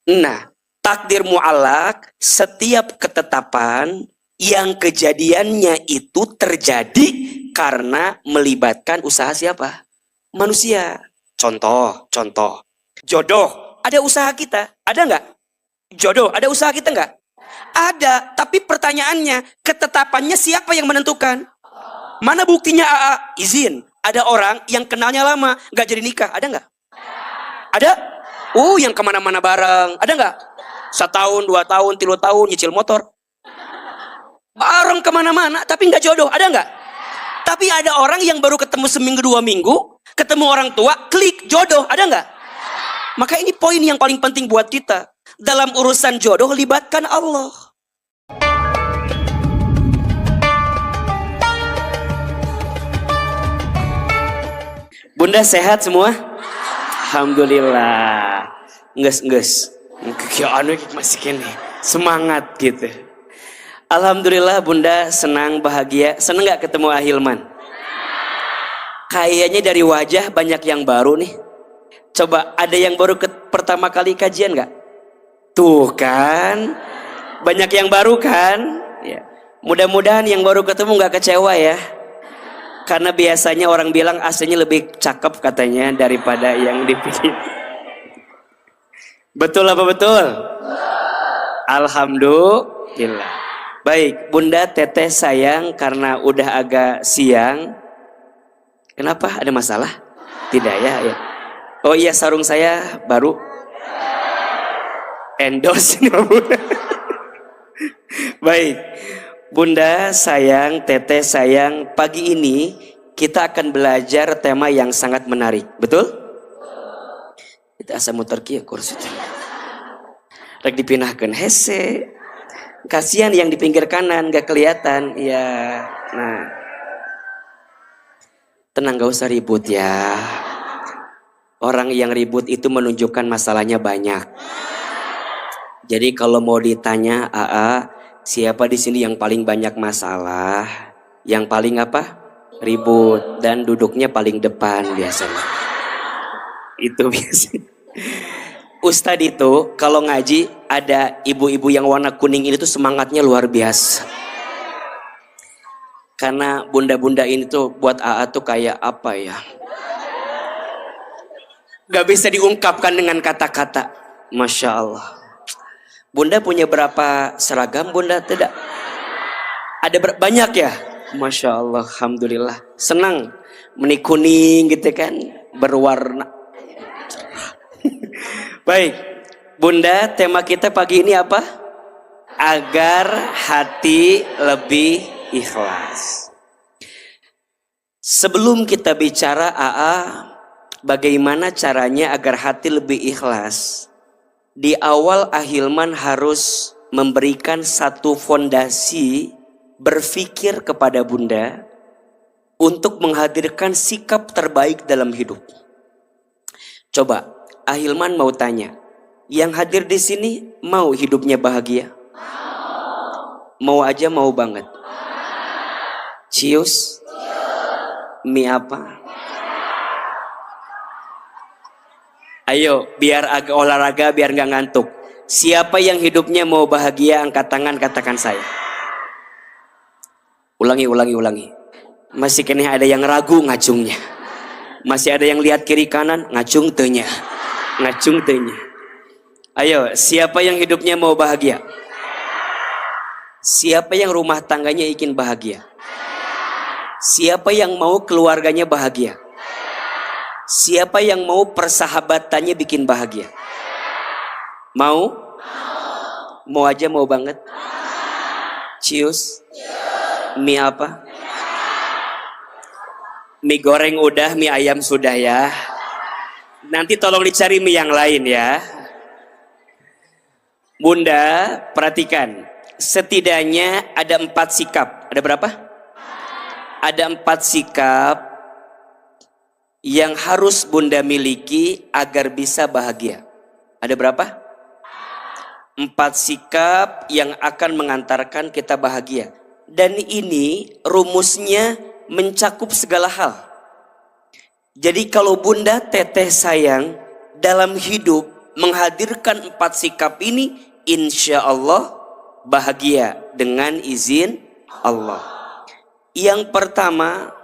Nah, takdir mu'allak setiap ketetapan yang kejadiannya itu terjadi karena melibatkan usaha siapa? Manusia. Contoh. Jodoh, ada usaha kita. Ada nggak? Jodoh, ada usaha kita nggak? Ada, tapi pertanyaannya, ketetapannya siapa yang menentukan? Mana buktinya AA? Izin. Ada orang yang kenalnya lama, nggak jadi nikah. Ada nggak? Ada? Yang kemana-mana bareng. Ada nggak? 1 tahun, 2 tahun, 3 tahun, nyicil motor. Bareng kemana-mana, tapi nggak jodoh. Ada nggak? Tapi ada orang yang baru ketemu seminggu 2 minggu, ketemu orang tua, klik jodoh. Ada nggak? Maka ini poin yang paling penting buat kita. Dalam urusan jodoh, libatkan Allah. Bunda sehat semua? Alhamdulillah. Nges. Kekiaan masih kene. Semangat gitu. Alhamdulillah Bunda senang, bahagia. Senang gak ketemu Ahilman? Kayaknya dari wajah banyak yang baru nih. Coba ada yang baru pertama kali kajian gak? Tuh kan. Banyak yang baru kan? Ya. Mudah-mudahan yang baru ketemu gak kecewa ya. Karena biasanya orang bilang aslinya lebih cakep katanya daripada yang dipilih. Betul apa betul? Alhamdulillah. Baik, Bunda Teteh sayang karena udah agak siang. Kenapa? Ada masalah? Tidak ya. Oh iya, sarung saya baru. Endorse ini Bunda. Baik. Bunda sayang, Teteh sayang, pagi ini kita akan belajar tema yang sangat menarik. Betul? Kita asa muter kieu kursi. Rek dipindahkeun hese. Kasihan yang di pinggir kanan gak kelihatan. Ya. Nah. Tenang, gak usah ribut ya. Orang yang ribut itu menunjukkan masalahnya banyak. Jadi kalau mau ditanya, siapa di sini yang paling banyak masalah? Yang paling apa? Ribut dan duduknya paling depan biasanya. Itu biasanya. Ustadz itu kalau ngaji ada ibu-ibu yang warna kuning ini tuh semangatnya luar biasa. Karena bunda-bunda ini tuh buat AA tuh kayak apa ya? Gak bisa diungkapkan dengan kata-kata. Masya Allah. Bunda punya berapa seragam Bunda? Tidak. Ada banyak ya? Masya Allah, Alhamdulillah. Senang menik kuning gitu kan, berwarna. Baik, Bunda, tema kita pagi ini apa? Agar hati lebih ikhlas. Sebelum kita bicara bagaimana caranya agar hati lebih ikhlas? Di awal Ahilman harus memberikan satu fondasi berpikir kepada Bunda untuk menghadirkan sikap terbaik dalam hidup. Coba Ahilman mau tanya, yang hadir di sini mau hidupnya bahagia? Mau aja, mau banget. Cius? Mie apa? Ayo, biar agak olahraga, biar nggak ngantuk. Siapa yang hidupnya mau bahagia, angkat tangan, katakan saya. Ulangi. Masih kena ada yang ragu ngacungnya. Masih ada yang lihat kiri kanan, ngacung tenya. Ayo, siapa yang hidupnya mau bahagia? Siapa yang rumah tangganya ingin bahagia? Siapa yang mau keluarganya bahagia? Siapa yang mau persahabatannya bikin bahagia? Mau? Mau aja, mau banget. Cius? Mie apa? Mie goreng udah, mie ayam sudah ya. Nanti tolong dicari mie yang lain ya. Bunda, perhatikan. Setidaknya ada 4 sikap. Ada berapa? Ada 4 sikap yang harus Bunda miliki agar bisa bahagia. Ada berapa? 4 sikap yang akan mengantarkan kita bahagia. Dan ini rumusnya mencakup segala hal. Jadi kalau Bunda Teteh sayang dalam hidup menghadirkan 4 sikap ini, insya Allah bahagia dengan izin Allah. Yang pertama,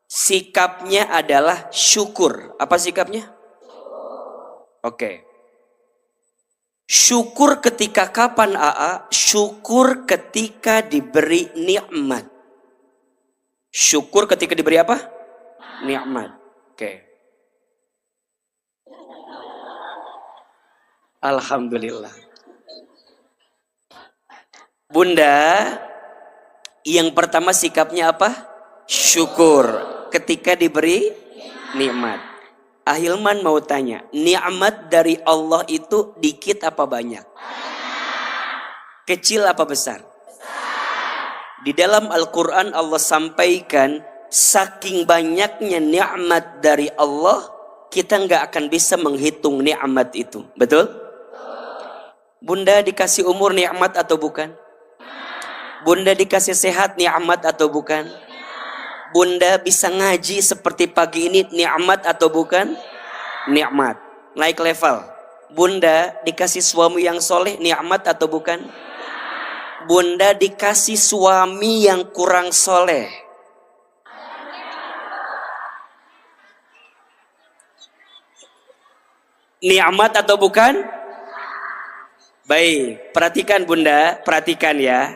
sikapnya adalah syukur. Apa sikapnya? Oke. Syukur ketika kapan AA? Syukur ketika diberi nikmat. Syukur ketika diberi apa? Nikmat. Oke. Alhamdulillah. Bunda, yang pertama sikapnya apa? Syukur ketika diberi nikmat. Ahilman mau tanya, nikmat dari Allah itu dikit apa banyak? Kecil apa besar? Di dalam Al-Quran Allah sampaikan, saking banyaknya nikmat dari Allah, kita nggak akan bisa menghitung nikmat itu. Betul? Bunda dikasih umur nikmat atau bukan? Bunda dikasih sehat nikmat atau bukan? Bunda bisa ngaji seperti pagi ini nikmat atau bukan? Nikmat. Naik level. Bunda dikasih suami yang soleh nikmat atau bukan? Bunda dikasih suami yang kurang soleh. Nikmat atau bukan? Baik, perhatikan Bunda, perhatikan ya.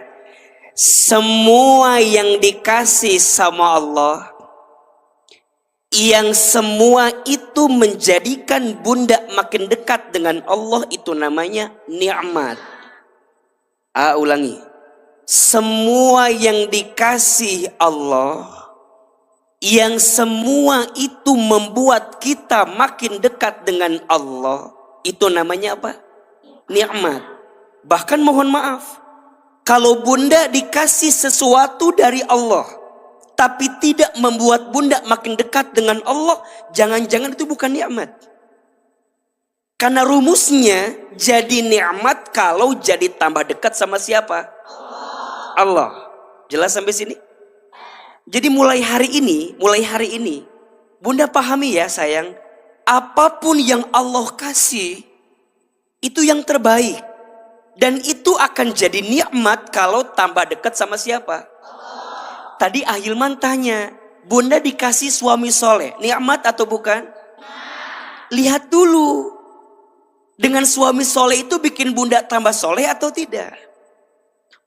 Semua yang dikasih sama Allah, yang semua itu menjadikan Bunda makin dekat dengan Allah, itu namanya nikmat. Ulangi. Semua yang dikasih Allah, yang semua itu membuat kita makin dekat dengan Allah, itu namanya apa? Nikmat. Bahkan mohon maaf, kalau Bunda dikasih sesuatu dari Allah, tapi tidak membuat Bunda makin dekat dengan Allah, jangan-jangan itu bukan nikmat. Karena rumusnya jadi nikmat kalau jadi tambah dekat sama siapa? Allah. Jelas sampai sini? Jadi mulai hari ini, Bunda pahami ya sayang, apapun yang Allah kasih, itu yang terbaik. Dan itu akan jadi nikmat kalau tambah dekat sama siapa? Tadi Ahilman tanya, Bunda dikasih suami soleh, nikmat atau bukan? Lihat dulu, dengan suami soleh itu bikin Bunda tambah soleh atau tidak?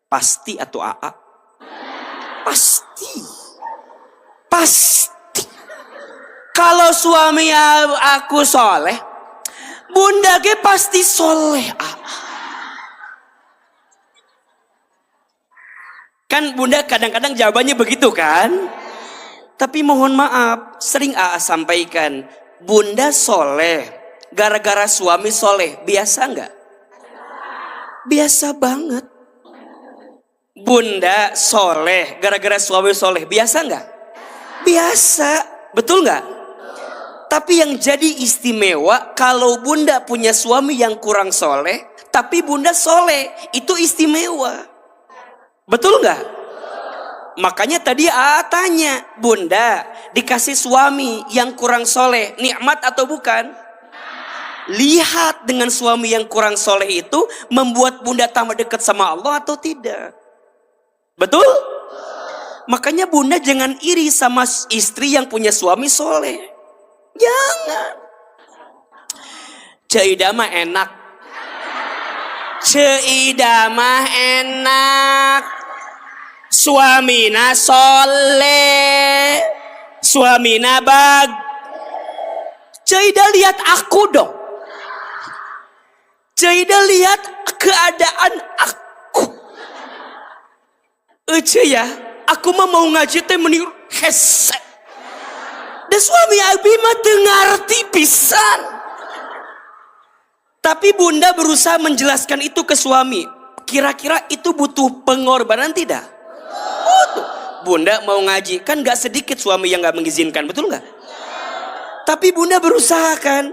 Pasti atau AA? Pasti. Pasti. Kalau suami aku soleh, Bunda ke pasti soleh AA. Kan Bunda kadang-kadang jawabannya begitu kan? Tapi mohon maaf, sering AA sampaikan, Bunda soleh gara-gara suami soleh, biasa nggak? Biasa banget. Bunda soleh gara-gara suami soleh, biasa nggak? Biasa, betul nggak? Tapi yang jadi istimewa, kalau Bunda punya suami yang kurang soleh, tapi Bunda soleh, itu istimewa. Betul nggak? Makanya tadi tanya, Bunda dikasih suami yang kurang soleh, nikmat atau bukan? Lihat dengan suami yang kurang soleh itu membuat Bunda tambah dekat sama Allah atau tidak? Betul? Makanya Bunda jangan iri sama istri yang punya suami soleh. Jangan. Ceidah mah enak. Ceidah mah enak. Suamina soleh, suamina bag. Ceidah lihat aku dong. Ceidah lihat keadaan aku. Ya, aku mah mau ngaji teh meniru hese. Dan suami abi mah teu ngarti pisan. Tapi Bunda berusaha menjelaskan itu ke suami. Kira-kira itu butuh pengorbanan tidak? Butuh. Bunda mau ngaji, kan gak sedikit suami yang gak mengizinkan, betul gak? Tapi Bunda berusaha kan.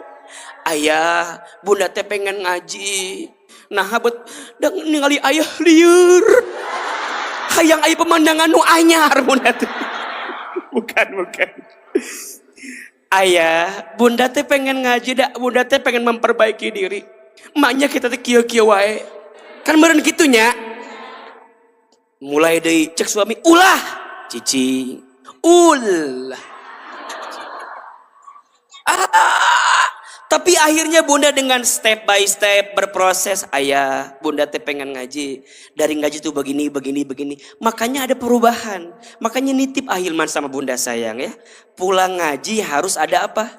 Ayah, Bunda teh pengen ngaji. Nah, bet ningali ayah liur. Hayang ayah pemandangan nu anyar Bunda teh. Bukan. Ayah, bunda teh pengen ngaji dak, bunda teh pengen memperbaiki diri. Maknya kita teh kieu-kieu wae. Kan meureun kitunya. Mulai dari cek suami, ulah cici, ulah. Tapi akhirnya bunda dengan step by step berproses. Ayah, bunda teh pengen ngaji. Dari ngaji tuh begini, begini, begini. Makanya ada perubahan. Makanya nitip Ahilman sama bunda sayang ya. Pulang ngaji harus ada apa?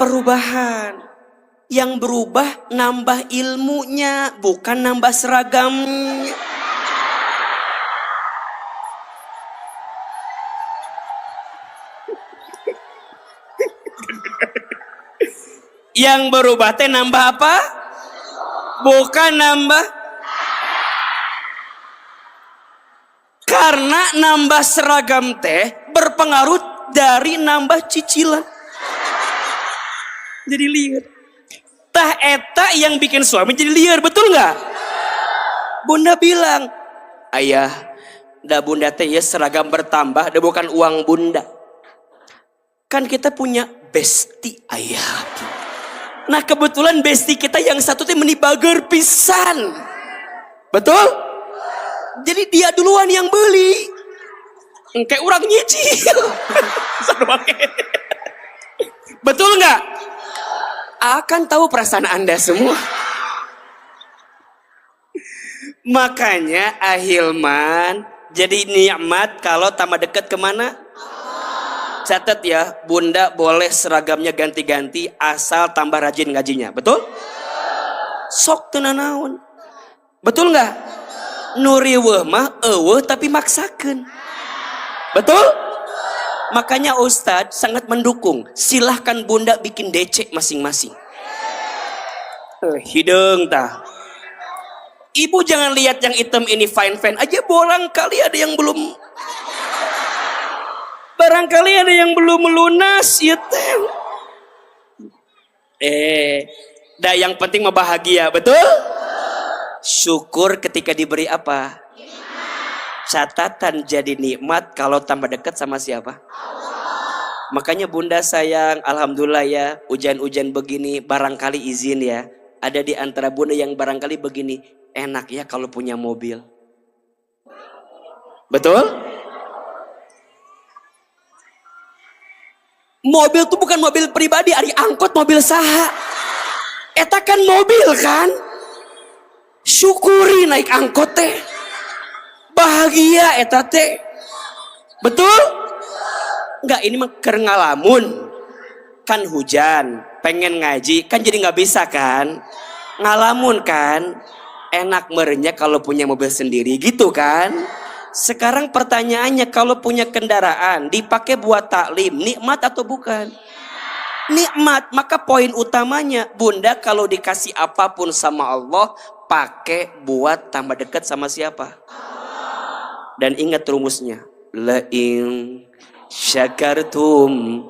Perubahan. Yang berubah nambah ilmunya, bukan nambah seragamnya. Yang berubah teh nambah apa? Bukan nambah. Karena nambah seragam teh berpengaruh dari nambah cicilan. Jadi liar. Tah eta yang bikin suami jadi liar, betul nggak? Bunda bilang, ayah, dah bunda teh ya seragam bertambah, dah bukan uang bunda. Kan kita punya besti ayah. Nah kebetulan besti kita yang satu teh menibager pisan. Betul? Jadi dia duluan yang beli. Kayak orang nyicil. Betul nggak? Akan tahu perasaan Anda semua. Makanya Ahilman jadi nikmat kalau tambah dekat kemana? Catat ya, bunda boleh seragamnya ganti-ganti asal tambah rajin ngajinya, betul? Sok teu nanaon. Betul nggak? Nuriweuh mah eueuh tapi maksakeun. Betul? Makanya Ustadz sangat mendukung. Silahkan bunda bikin DC masing-masing. Hidung tah. Ibu jangan lihat yang hitam ini fine-fine aja, barangkali ada yang belum. Barangkali ada yang belum melunas, ya teh. Dah yang penting mah bahagia, betul? Syukur ketika diberi apa? Catatan jadi nikmat kalau tambah dekat sama siapa? Makanya bunda sayang, alhamdulillah ya, hujan-hujan begini, barangkali izin ya. Ada di antara bunda yang barangkali begini, enak ya kalau punya mobil. Betul? Mobil tuh bukan mobil pribadi, ari angkot mobil saha. Eta kan mobil kan? Syukuri naik angkot teh. Bahagia eta teh. Betul? Enggak, ini mah keur ngalamun. Kan hujan, pengen ngaji, kan jadi nggak bisa kan? Ngalamun kan? Enak merenya kalau punya mobil sendiri gitu kan? Sekarang pertanyaannya, kalau punya kendaraan dipakai buat taklim, nikmat atau bukan? Nikmat. Maka poin utamanya, bunda kalau dikasih apapun sama Allah, pakai buat tambah dekat sama siapa? Dan ingat rumusnya, la in syakartum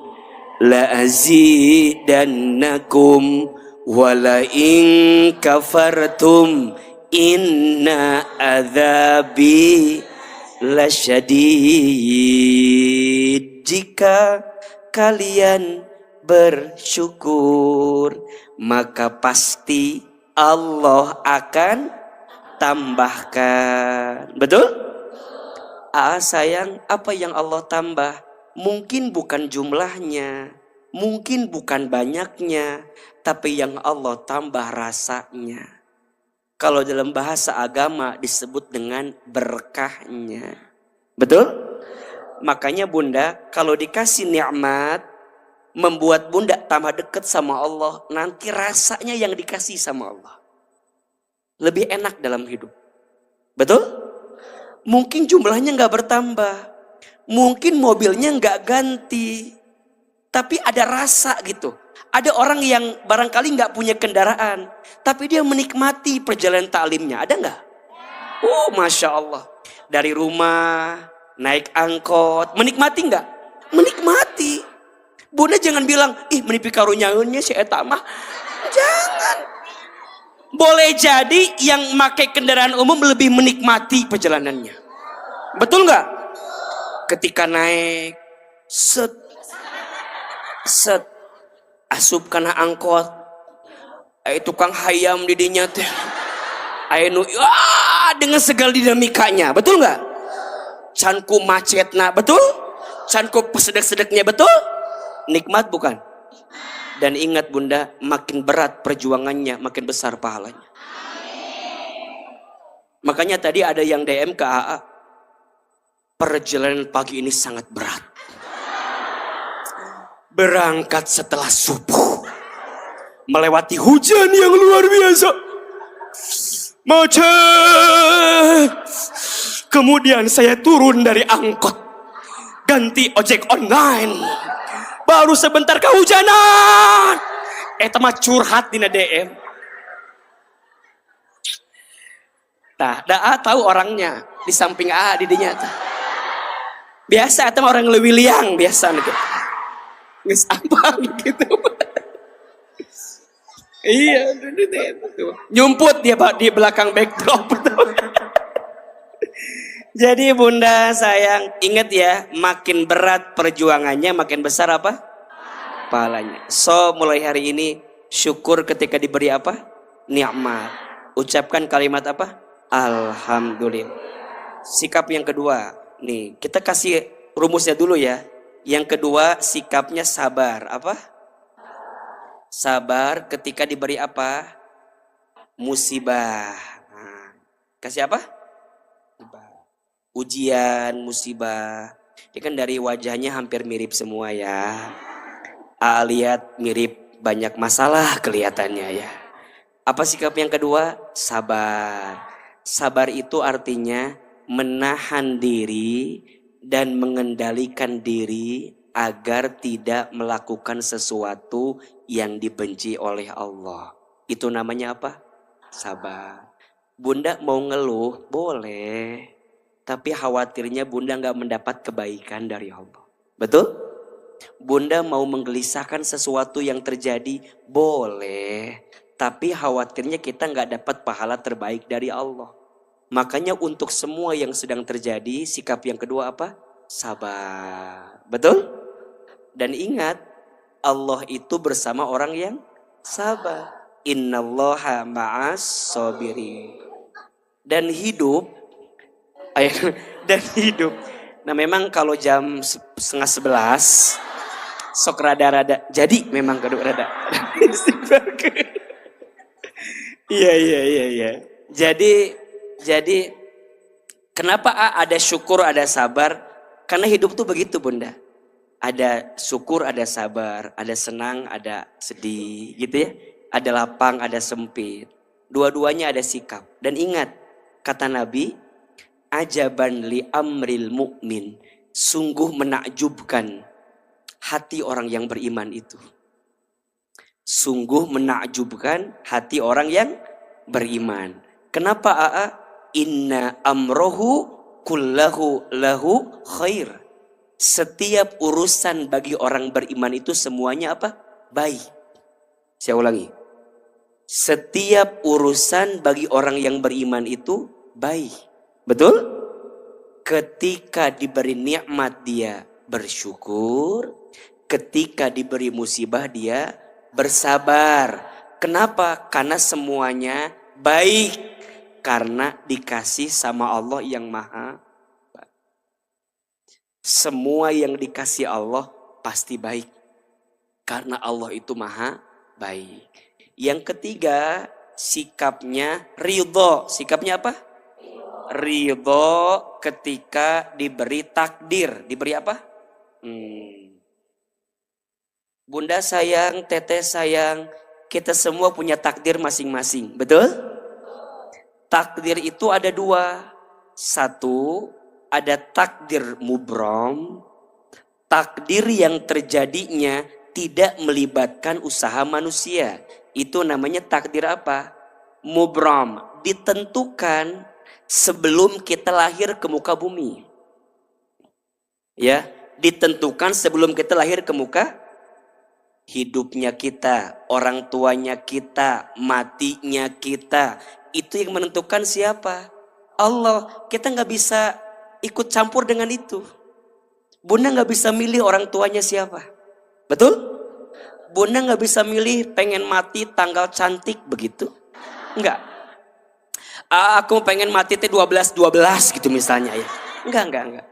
la azidannakum wa la in kafartum inna adzabi lasyadid. Jika kalian bersyukur, maka pasti Allah akan tambahkan. Betul? Sayang, apa yang Allah tambah? Mungkin bukan jumlahnya, mungkin bukan banyaknya, tapi yang Allah tambah rasanya. Kalau dalam bahasa agama disebut dengan berkahnya. Betul? Makanya bunda kalau dikasih nikmat, membuat bunda tambah dekat sama Allah, nanti rasanya yang dikasih sama Allah lebih enak dalam hidup. Betul? Mungkin jumlahnya gak bertambah, mungkin mobilnya gak ganti, tapi ada rasa gitu. Ada orang yang barangkali nggak punya kendaraan, tapi dia menikmati perjalanan taklimnya. Ada nggak? Masya Allah. Dari rumah naik angkot, menikmati nggak? Menikmati. Bunda jangan bilang, ih menipi karunyaunnya si eta mah. Jangan. Boleh jadi yang pakai kendaraan umum lebih menikmati perjalanannya. Betul nggak? Ketika naik, set. Set asup kana angkot. Tukang hayam di dinya teh. Anu dengan segala dinamikanya, betul nggak? Canku macetna, betul? Canku pesedek-sedeknya, betul? Nikmat bukan? Dan ingat bunda, makin berat perjuangannya, makin besar pahalanya. Makanya tadi ada yang DM ke AA, perjalanan pagi ini sangat berat. Berangkat setelah subuh, melewati hujan yang luar biasa, macet. Kemudian saya turun dari angkot, ganti ojek online. Baru sebentar kehujanan. Mah curhat dina DM. Tah, da tahu orangnya di samping A di dinya tah. Biasa eta orang leuwih liang biasa gitu. Geus apa gitu. Iya, nyumput dia di belakang backdrop. Jadi bunda sayang, ingat ya, makin berat perjuangannya, makin besar apa? Pahalanya. So, mulai hari ini, syukur ketika diberi apa? Nikmat. Ucapkan kalimat apa? Alhamdulillah. Sikap yang kedua, nih, kita kasih rumusnya dulu ya. Yang kedua, sikapnya sabar. Apa? Sabar ketika diberi apa? Musibah. Nah, kasih apa? Ujian, musibah. Ini kan dari wajahnya hampir mirip semua ya. Lihat mirip banyak masalah kelihatannya ya. Apa sikap yang kedua? Sabar. Sabar itu artinya menahan diri dan mengendalikan diri agar tidak melakukan sesuatu yang dibenci oleh Allah. Itu namanya apa? Sabar. Bunda mau ngeluh, boleh. Tapi khawatirnya bunda gak mendapat kebaikan dari Allah. Betul? Bunda mau menggelisahkan sesuatu yang terjadi, boleh. Tapi khawatirnya kita gak dapat pahala terbaik dari Allah. Makanya untuk semua yang sedang terjadi, sikap yang kedua apa? Sabar. Betul? Dan ingat, Allah itu bersama orang yang sabar. Innallaha ma'as sabirin. Dan hidup. Nah memang kalau jam 10:30 sok rada-rada. Jadi memang kedua rada. Iya. Jadi kenapa ada syukur, ada sabar? Karena hidup tuh begitu bunda. Ada syukur, ada sabar, ada senang, ada sedih, gitu ya. Ada lapang, ada sempit. Dua-duanya ada sikap. Dan ingat, kata Nabi, ajaban li amril mu'min. Sungguh menakjubkan hati orang yang beriman itu. Sungguh menakjubkan hati orang yang beriman. Kenapa AA? Inna amrohu kullahu lahu khair. Setiap urusan bagi orang beriman itu semuanya apa? Baik. Saya ulangi. Setiap urusan bagi orang yang beriman itu baik. Betul? Ketika diberi nikmat dia bersyukur. Ketika diberi musibah dia bersabar. Kenapa? Karena semuanya baik. Karena dikasih sama Allah yang maha baik. Semua yang dikasih Allah pasti baik. Karena Allah itu maha baik. Yang ketiga, sikapnya ridho. Sikapnya apa? Ridho ketika diberi takdir. Diberi apa? Bunda sayang, teteh sayang, kita semua punya takdir masing-masing. Betul? Takdir itu ada dua. Satu, ada takdir mubrom. Takdir yang terjadinya tidak melibatkan usaha manusia. Itu namanya takdir apa? Mubrom. Ditentukan sebelum kita lahir ke muka bumi. Ya, ditentukan sebelum kita lahir ke muka. Hidupnya kita, orang tuanya kita, matinya kita. Itu yang menentukan siapa? Allah. Kita gak bisa ikut campur dengan itu. Bunda gak bisa milih orang tuanya siapa. Betul? Bunda nggak bisa milih pengen mati tanggal cantik begitu? Enggak. Aku pengen mati teh 12 gitu misalnya ya. Enggak.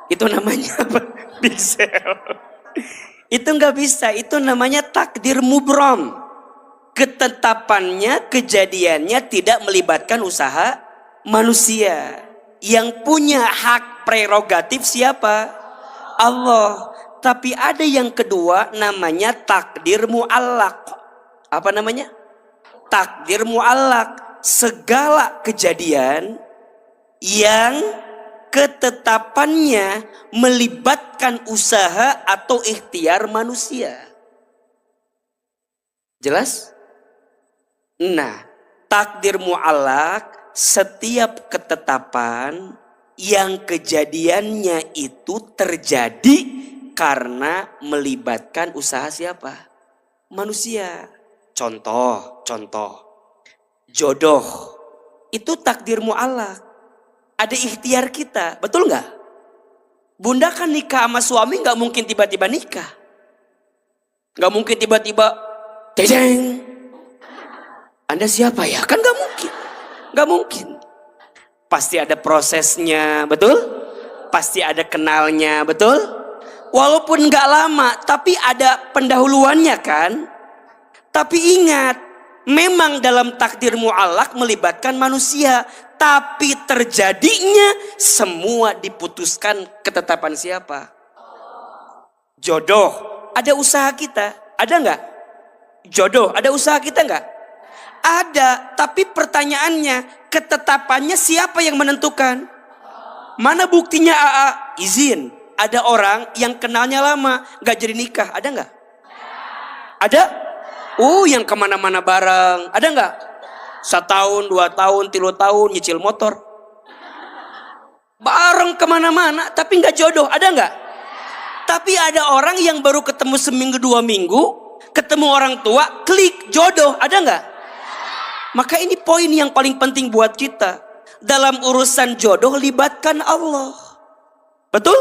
Itu namanya apa? Bisel. Itu nggak bisa. Itu namanya takdir mubrom. Ketetapannya, kejadiannya tidak melibatkan usaha manusia. Yang punya hak prerogatif siapa? Allah. Tapi ada yang kedua namanya takdir mu'allaq. Apa namanya? Takdir mu'allaq. Segala kejadian yang ketetapannya melibatkan usaha atau ikhtiar manusia. Jelas? Nah, takdir mu'allaq, setiap ketetapan yang kejadiannya itu terjadi karena melibatkan usaha siapa? Manusia. Contoh. Jodoh. Itu takdir mu'allaq. Ada ikhtiar kita. Betul nggak? Bunda kan nikah sama suami nggak mungkin tiba-tiba nikah. Nggak mungkin tiba-tiba tejeng. Anda siapa ya? Kan nggak mungkin. Nggak mungkin. Pasti ada prosesnya, betul? Pasti ada kenalnya, betul? Walaupun nggak lama, tapi ada pendahuluannya kan? Tapi ingat, memang dalam takdir mu'allaq melibatkan manusia. Tapi terjadinya semua diputuskan ketetapan siapa? Jodoh, ada usaha kita. Ada nggak? Jodoh, ada usaha kita nggak? Ada, tapi pertanyaannya, ketetapannya siapa yang menentukan? Mana buktinya AA? Izin. Ada orang yang kenalnya lama, nggak jadi nikah. Ada nggak? Ada? Yang kemana-mana bareng. Ada nggak? 1 tahun, 2 tahun, 3 tahun nyicil motor. Bareng kemana-mana, tapi nggak jodoh. Ada nggak? Tapi ada orang yang baru ketemu seminggu 2 minggu, ketemu orang tua, klik jodoh. Ada nggak? Maka ini poin yang paling penting buat kita. Dalam urusan jodoh libatkan Allah. Betul?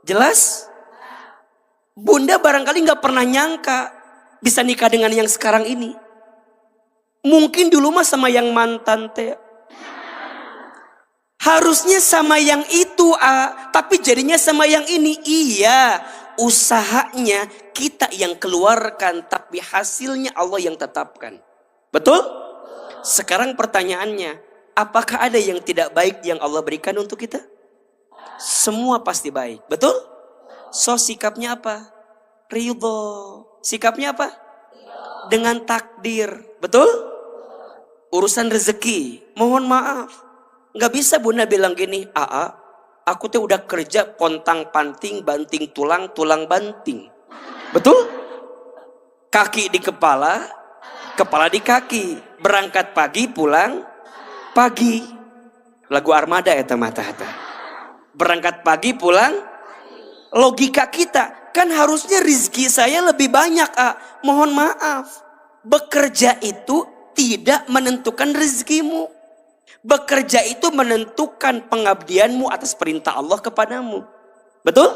Jelas? Bunda barangkali nggak pernah nyangka bisa nikah dengan yang sekarang ini. Mungkin dulu mah sama yang mantan teh. Harusnya sama yang itu, tapi jadinya sama yang ini. Iya, usahanya kita yang keluarkan, tapi hasilnya Allah yang tetapkan. Betul? Sekarang pertanyaannya, apakah ada yang tidak baik yang Allah berikan untuk kita? Semua pasti baik. Betul? So sikapnya apa? Ridho. Sikapnya apa? Dengan takdir. Betul? Urusan rezeki, mohon maaf, nggak bisa Bunda bilang gini, aku tuh udah kerja pontang panting, banting tulang, tulang banting. Betul? Kaki di kepala, kepala di kaki, berangkat pagi, pulang pagi. Lagu Armada ya mata-mata. Berangkat pagi, pulang. Logika kita kan harusnya rizki saya lebih banyak. Mohon maaf, bekerja itu tidak menentukan rezekimu. Bekerja itu menentukan pengabdianmu atas perintah Allah kepadamu. Betul?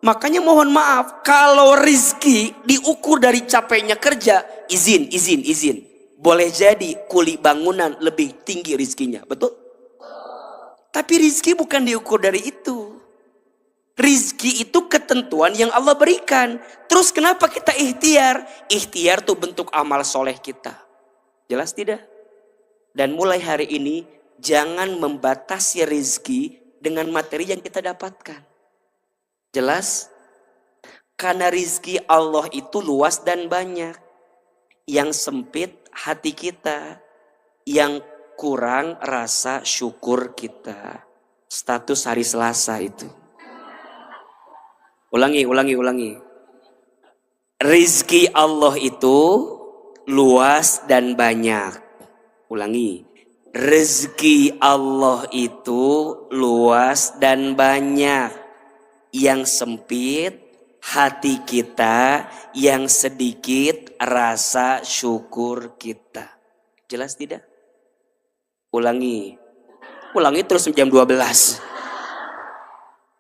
Makanya mohon maaf, kalau rezeki diukur dari capeknya kerja, izin. Boleh jadi kuli bangunan lebih tinggi rezekinya. Betul? Tapi rezeki bukan diukur dari itu. Rizki itu ketentuan yang Allah berikan. Terus kenapa kita ikhtiar? Ikhtiar tuh bentuk amal soleh kita. Jelas tidak? Dan mulai hari ini jangan membatasi rizki dengan materi yang kita dapatkan. Jelas? Karena rizki Allah itu luas dan banyak. Yang sempit hati kita, yang kurang rasa syukur kita. Status hari Selasa itu. Ulangi. Rizki Allah itu luas dan banyak. Ulangi. Rezeki Allah itu luas dan banyak. Yang sempit hati kita, yang sedikit rasa syukur kita. Jelas tidak? Ulangi terus jam 12.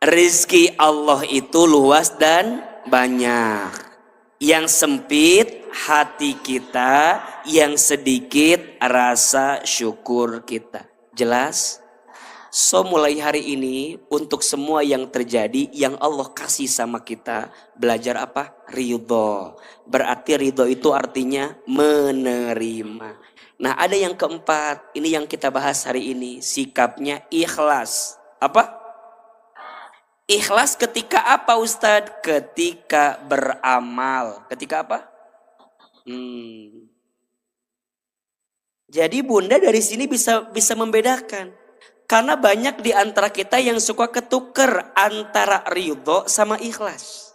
Rizki Allah itu luas dan banyak. Yang sempit hati kita, yang sedikit rasa syukur kita. Jelas? So mulai hari ini untuk semua yang terjadi yang Allah kasih sama kita, belajar apa? Ridho. Berarti ridho itu artinya menerima. Nah ada yang keempat, ini yang kita bahas hari ini, sikapnya ikhlas. Apa? Ikhlas ketika apa Ustadz? Ketika beramal. Ketika apa? Jadi bunda dari sini bisa membedakan. Karena banyak di antara kita yang suka ketuker antara ridho sama ikhlas.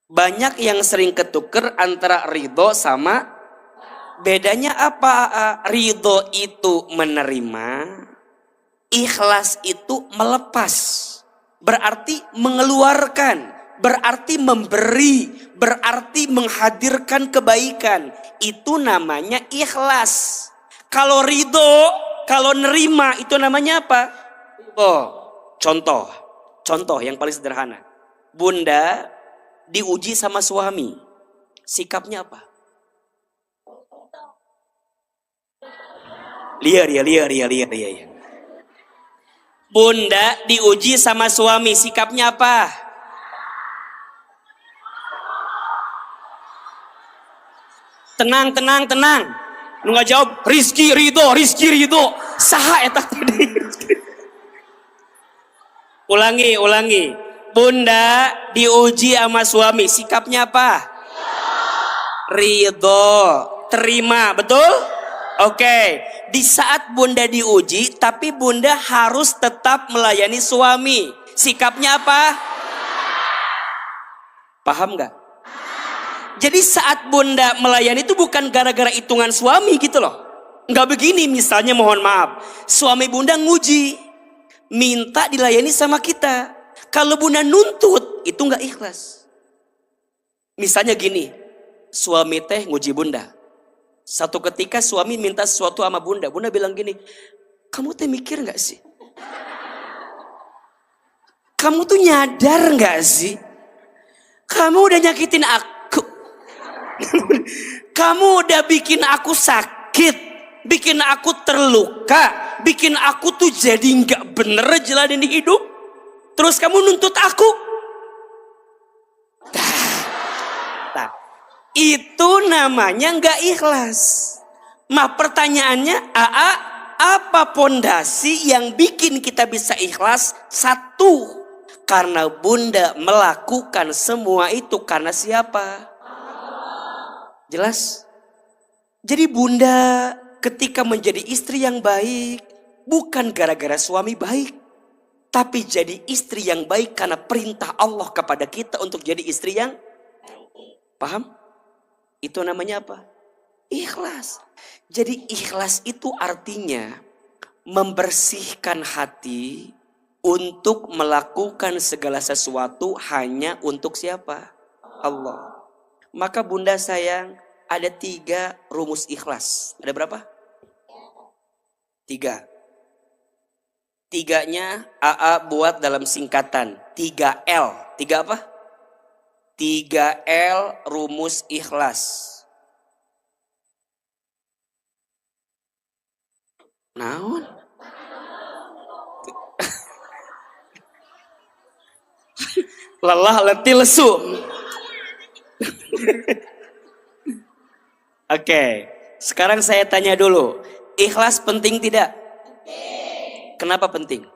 Banyak yang sering ketuker antara ridho sama, bedanya apa? Ridho itu menerima, ikhlas itu melepas. Berarti mengeluarkan, berarti memberi, berarti menghadirkan kebaikan. Itu namanya ikhlas. Kalau ridho, kalau nerima itu namanya apa? Oh, contoh yang paling sederhana. Bunda diuji sama suami, sikapnya apa? Liar. Bunda diuji sama suami, sikapnya apa? Tenang. Nu nggak jawab, Rizky Ridho. Saha eta tadi. Ulangi. Bunda diuji sama suami, sikapnya apa? Ridho, terima, betul? Oke. Di saat bunda diuji, tapi bunda harus tetap melayani suami. Sikapnya apa? Paham nggak? Jadi saat bunda melayani itu bukan gara-gara hitungan suami gitu loh. Nggak begini, misalnya mohon maaf. Suami bunda nguji, minta dilayani sama kita. Kalau bunda nuntut, itu nggak ikhlas. Misalnya gini, suami teh nguji bunda. Satu ketika suami minta sesuatu sama bunda. Bunda bilang gini, kamu teh mikir nggak sih? Kamu tuh nyadar nggak sih? Kamu udah nyakitin aku. Kamu udah bikin aku sakit, bikin aku terluka, bikin aku tuh jadi nggak bener jalanin hidup. Terus kamu nuntut aku. Itu namanya nggak ikhlas. Pertanyaannya, apa pondasi yang bikin kita bisa ikhlas? Satu, karena bunda melakukan semua itu karena siapa? Jelas? Jadi bunda ketika menjadi istri yang baik, bukan gara-gara suami baik, tapi jadi istri yang baik karena perintah Allah kepada kita untuk jadi istri yang paham? Itu namanya apa? Ikhlas. Jadi ikhlas itu artinya membersihkan hati untuk melakukan segala sesuatu hanya untuk siapa? Allah. Maka bunda sayang, ada 3 rumus ikhlas. Ada berapa? 3. 3-nya AA buat dalam singkatan 3L. 3 apa? 3L rumus ikhlas. Naon? Lelah, letih, lesu. Oke, sekarang saya tanya dulu, ikhlas penting tidak? Kenapa penting?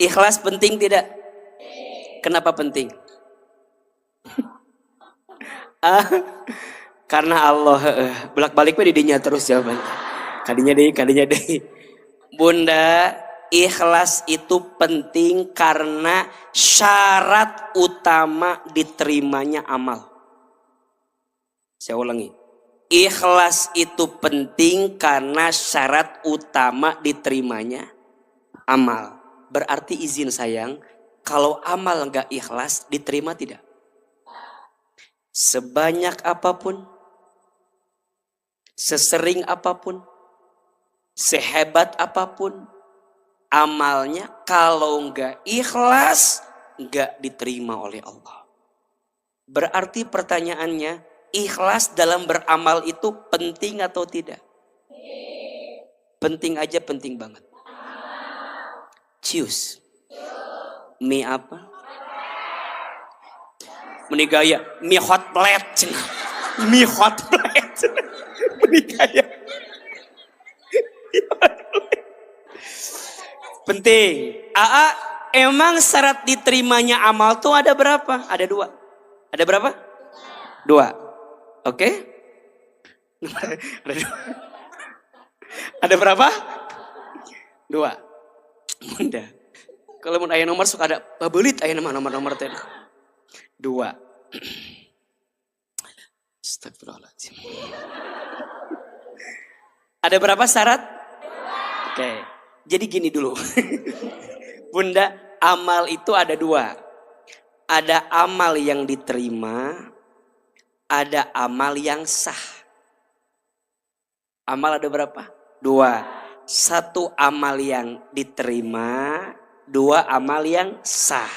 Ikhlas penting tidak? Kenapa penting? Karena Allah. Bolak-balik di dinya terus jawaban. Kadinya deh. Bunda, ikhlas itu penting karena syarat utama diterimanya amal. Saya ulangi. Ikhlas itu penting karena syarat utama diterimanya amal. Berarti izin sayang, kalau amal nggak ikhlas diterima tidak? Sebanyak apapun, sesering apapun, sehebat apapun, Amalnya kalau nggak ikhlas, nggak diterima oleh Allah. Berarti pertanyaannya, ikhlas dalam beramal itu penting atau tidak? Penting aja, penting banget. Cius. Mie apa? Menigaya. Mie hot plate. Mie hot plate. Menigaya. Penting. Emang syarat diterimanya amal tuh ada berapa? Ada 2. Ada berapa? 2. Oke? Ada 2. Ada berapa? 2. Bunda. Kalau mau ayah nomor suka ada babelit ayah nomor teh. 2. Astagfirullahaladzim. Ada berapa syarat? Oke. Jadi gini dulu. Bunda, amal itu ada 2. Ada amal yang diterima, ada amal yang sah. Amal ada berapa? 2. 1 amal yang diterima, 2 amal yang sah.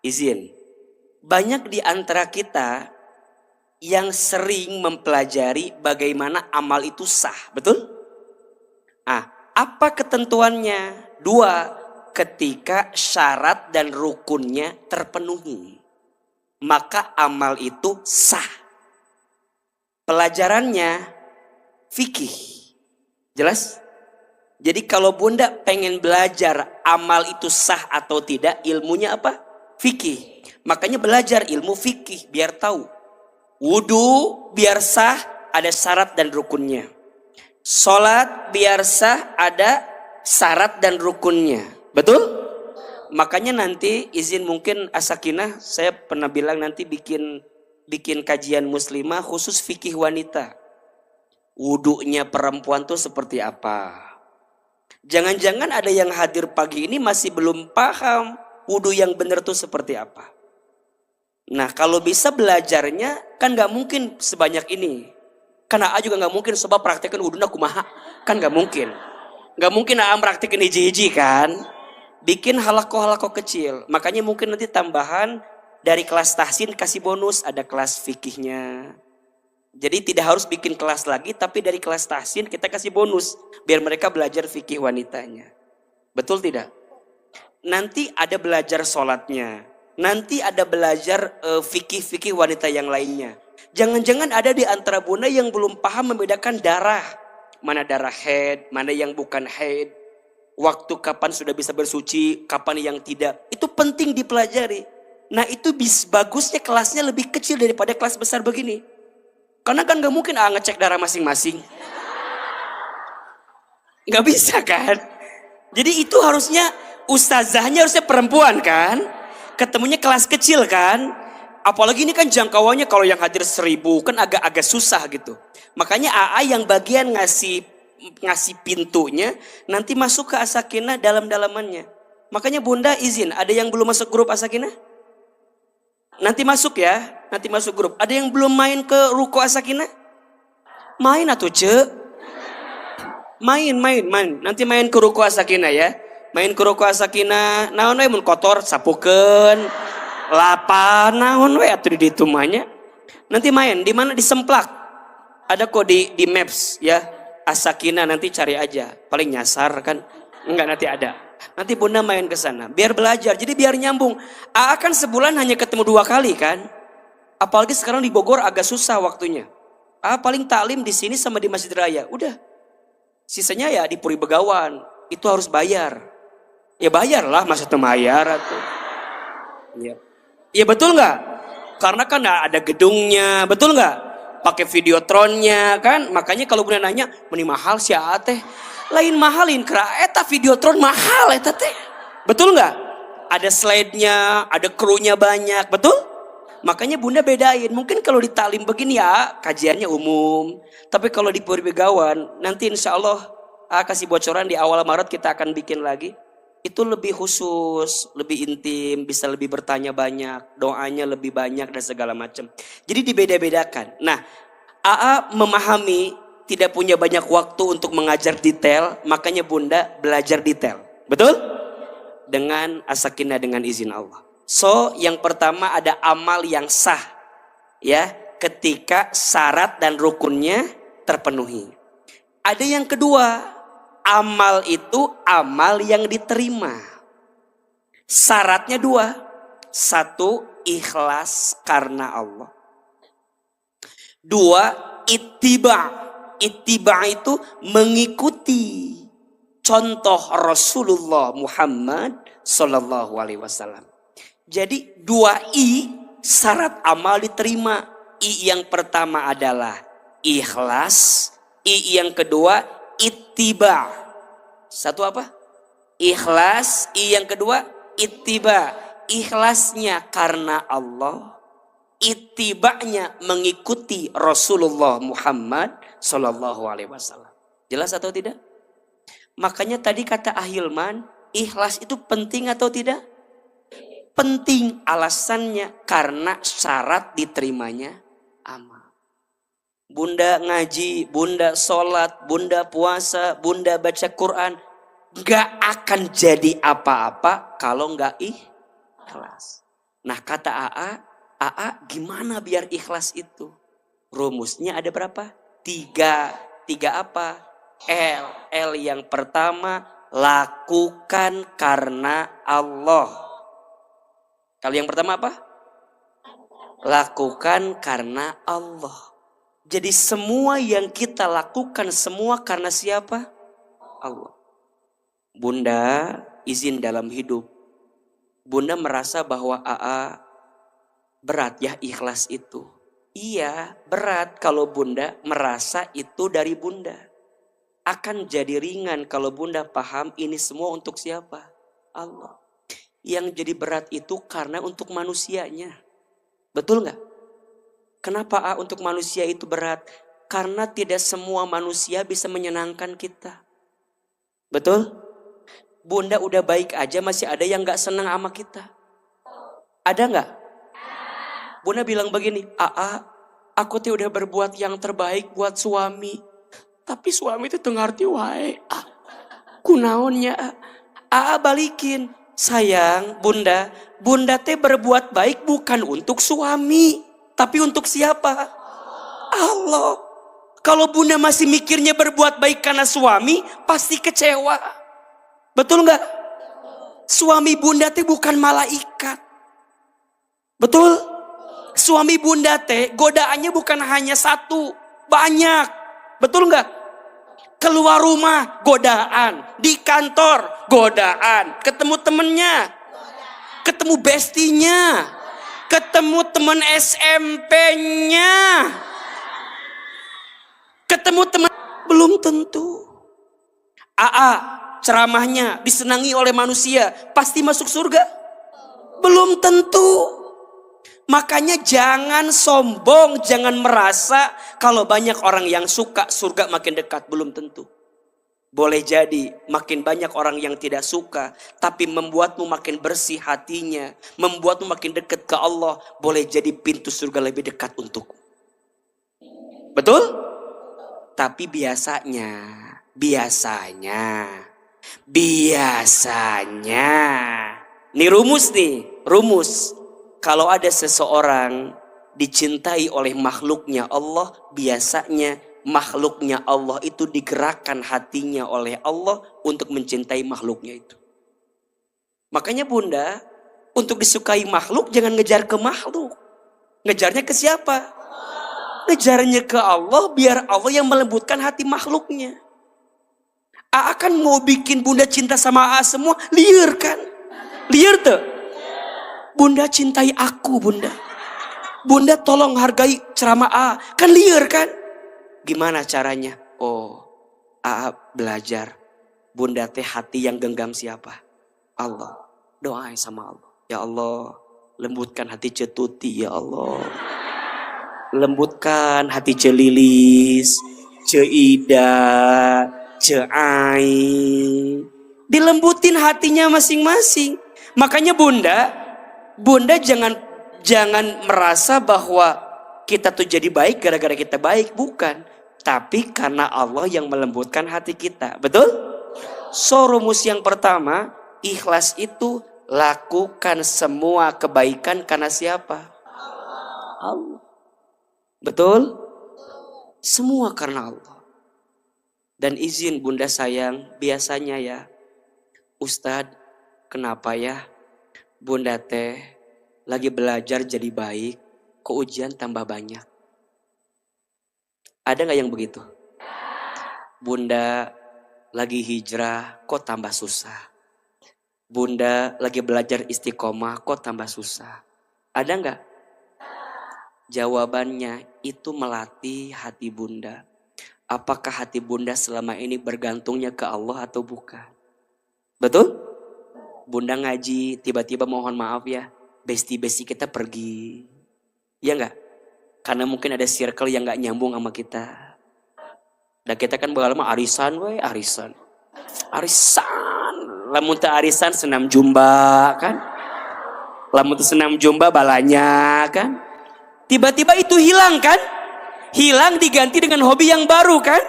Izin. Banyak di antara kita yang sering mempelajari bagaimana amal itu sah. Betul? Apa ketentuannya? 2, ketika syarat dan rukunnya terpenuhi, maka amal itu sah. Pelajarannya fikih. Jelas? Jadi kalau Bunda pengen belajar amal itu sah atau tidak, ilmunya apa? Fikih. Makanya belajar ilmu fikih biar tahu. Wudu biar sah ada syarat dan rukunnya. Sholat biar sah ada syarat dan rukunnya. Betul? Makanya nanti izin mungkin As-Sakinah, saya pernah bilang nanti bikin kajian muslimah khusus fikih wanita. Wudunya perempuan tuh seperti apa? Jangan-jangan ada yang hadir pagi ini masih belum paham wudu yang benar tuh seperti apa. Nah kalau bisa belajarnya kan gak mungkin sebanyak ini. Karena juga gak mungkin sebab praktekan wudunya kumaha. Kan gak mungkin. Gak mungkin praktekan hiji-hiji kan. Bikin halako-halako kecil. Makanya mungkin nanti tambahan dari kelas tahsin kasih bonus. Ada kelas fikihnya. Jadi tidak harus bikin kelas lagi. Tapi dari kelas tahsin kita kasih bonus. Biar mereka belajar fikih wanitanya. Betul tidak? Nanti ada belajar sholatnya. Nanti ada belajar fikih-fikih wanita yang lainnya. Jangan-jangan ada di antara Bunda yang belum paham membedakan darah. Mana darah haid, mana yang bukan haid. Waktu kapan sudah bisa bersuci, kapan yang tidak. Itu penting dipelajari. Nah itu bagusnya kelasnya lebih kecil daripada kelas besar begini. Karena kan gak mungkin ngecek darah masing-masing. Gak bisa kan. Jadi itu harusnya ustazahnya harusnya perempuan kan. Ketemunya kelas kecil kan. Apalagi ini kan jangkauannya kalau yang hadir 1000 kan agak susah gitu. Makanya AA yang bagian ngasih pintunya nanti masuk ke As-Sakinah dalam-dalamannya. Makanya Bunda izin, ada yang belum masuk grup As-Sakinah? Nanti masuk ya, nanti masuk grup. Ada yang belum main ke ruko As-Sakinah? Main atuh ce. Main. Nanti main ke ruko As-Sakinah ya. Main ke ruko As-Sakinah, naon we mun kotor sapukeun. Lapan naon we atuh di ditu mahnya. Nanti main di mana? Di Semplak. Ada kok di Maps ya. As-Sakinah nanti cari aja. Paling nyasar kan. Enggak nanti ada. Nanti Bunda main ke sana biar belajar. Jadi biar nyambung. AA kan sebulan hanya ketemu 2 kali kan. Apalagi sekarang di Bogor agak susah waktunya. AA paling taklim di sini sama di Masjid Raya. Udah. Sisanya ya di Puri Begawan. Itu harus bayar. Ya bayarlah masa bayar atau. Ya. Iya betul nggak? Karena kan ada gedungnya, betul nggak? Pakai videotronnya kan, makanya kalau Bunda nanya, meni mahal sih teh. Lain mahalin kera, eta videotron mahal eta teh. Betul nggak? Ada slide-nya, ada krunya banyak, betul? Makanya Bunda bedain. Mungkin kalau di taklim begini ya kajiannya umum, tapi kalau di Puri Begawan nanti insya Allah kasih bocoran di awal Maret kita akan bikin lagi. Itu lebih khusus, lebih intim, bisa lebih bertanya banyak, doanya lebih banyak dan segala macam. Jadi dibeda-bedakan. Nah, AA memahami tidak punya banyak waktu untuk mengajar detail, makanya Bunda belajar detail. Betul? Dengan as-sakinah, dengan izin Allah. So, yang pertama ada amal yang sah. Ya, ketika syarat dan rukunnya terpenuhi. Ada yang kedua, amal itu amal yang diterima. Syaratnya dua. Satu, ikhlas karena Allah. Dua, ittiba. Ittiba itu mengikuti contoh Rasulullah Muhammad Sallallahu Alaihi Wasallam. Jadi dua I syarat amal diterima. I yang pertama adalah ikhlas. I yang kedua ittiba. Satu apa? Ikhlas. I yang kedua ittiba. Ikhlasnya karena Allah. Ittibanya mengikuti Rasulullah Muhammad Sallallahu Alaihi Wasallam. Jelas atau tidak? Makanya tadi kata Ahilman, ikhlas itu penting atau tidak? Penting. Alasannya karena syarat diterimanya amal. Bunda ngaji, bunda sholat, bunda puasa, bunda baca Quran, gak akan jadi apa-apa kalau gak ikhlas. Nah kata AA gimana biar ikhlas itu? Rumusnya ada berapa? Tiga apa? L yang pertama, lakukan karena Allah. Kalau yang pertama apa? Lakukan karena Allah. Jadi semua yang kita lakukan semua karena siapa? Allah. Bunda izin dalam hidup. Bunda merasa bahwa AA berat ya ikhlas itu. Iya, berat kalau bunda merasa itu dari bunda. Akan jadi ringan kalau bunda paham ini semua untuk siapa? Allah. Yang jadi berat itu karena untuk manusianya. Betul nggak? Kenapa untuk manusia itu berat? Karena tidak semua manusia bisa menyenangkan kita. Betul? Bunda udah baik aja masih ada yang nggak senang sama kita. Ada nggak? Bunda bilang begini, aku tuh udah berbuat yang terbaik buat suami. Tapi suami itu tengarti wae. Kunaonnya. Balikin. Sayang, Bunda teh berbuat baik bukan untuk suami. Tapi untuk siapa? Allah. Kalau Bunda masih mikirnya berbuat baik karena suami, pasti kecewa. Betul nggak? Suami Bunda teh bukan malaikat. Betul? Suami Bunda teh godaannya bukan hanya satu, banyak. Betul nggak? Keluar rumah godaan, di kantor godaan, ketemu temennya, ketemu bestinya, ketemu teman SMP-nya, ketemu teman belum tentu. Ceramahnya disenangi oleh manusia, pasti masuk surga? Belum tentu. Makanya jangan sombong, jangan merasa kalau banyak orang yang suka surga makin dekat. Belum tentu. Boleh jadi makin banyak orang yang tidak suka, tapi membuatmu makin bersih hatinya, membuatmu makin dekat ke Allah. Boleh jadi pintu surga lebih dekat untukmu. Betul? Tapi biasanya, nih rumus. Kalau ada seseorang dicintai oleh makhluknya Allah, biasanya makhluknya Allah itu digerakkan hatinya oleh Allah untuk mencintai makhluknya itu. Makanya Bunda, untuk disukai makhluk jangan ngejar ke makhluk. Ngejarnya ke siapa? Ngejarnya ke Allah, biar Allah yang melembutkan hati makhluknya. Kan mau bikin Bunda cinta sama semua, liar kan? Liar tuh. Bunda cintai aku, Bunda. Bunda tolong hargai ceramah kan liar kan? Gimana caranya? Belajar. Bunda teh hati yang genggam siapa? Allah. Doain sama Allah. Ya Allah, lembutkan hati Cetuti ya Allah. Lembutkan hati Celilis, Ceida, Ceai. Dilembutin hatinya masing-masing. Makanya Bunda jangan merasa bahwa kita tuh jadi baik gara-gara kita baik. Bukan. Tapi karena Allah yang melembutkan hati kita. Betul? So rumus yang pertama, ikhlas itu lakukan semua kebaikan karena siapa? Allah. Betul? Semua karena Allah. Dan izin bunda sayang, biasanya ya, Ustadz, kenapa ya bunda teh lagi belajar jadi baik, kok ujian tambah banyak? Ada gak yang begitu? Bunda lagi hijrah, kok tambah susah? Bunda lagi belajar istiqomah, kok tambah susah? Ada gak? Jawabannya itu melatih hati bunda. Apakah hati bunda selama ini bergantungnya ke Allah atau bukan? Betul? Bunda ngaji, tiba-tiba mohon maaf ya, besti-besti kita pergi. Ya enggak? Karena mungkin ada circle yang enggak nyambung sama kita. Dan kita kan bakal mah arisan we, arisan. Arisan. Lamun teu arisan senam jumba kan? Lamun teu senam jumba balanya kan? Tiba-tiba itu hilang kan? Hilang diganti dengan hobi yang baru kan?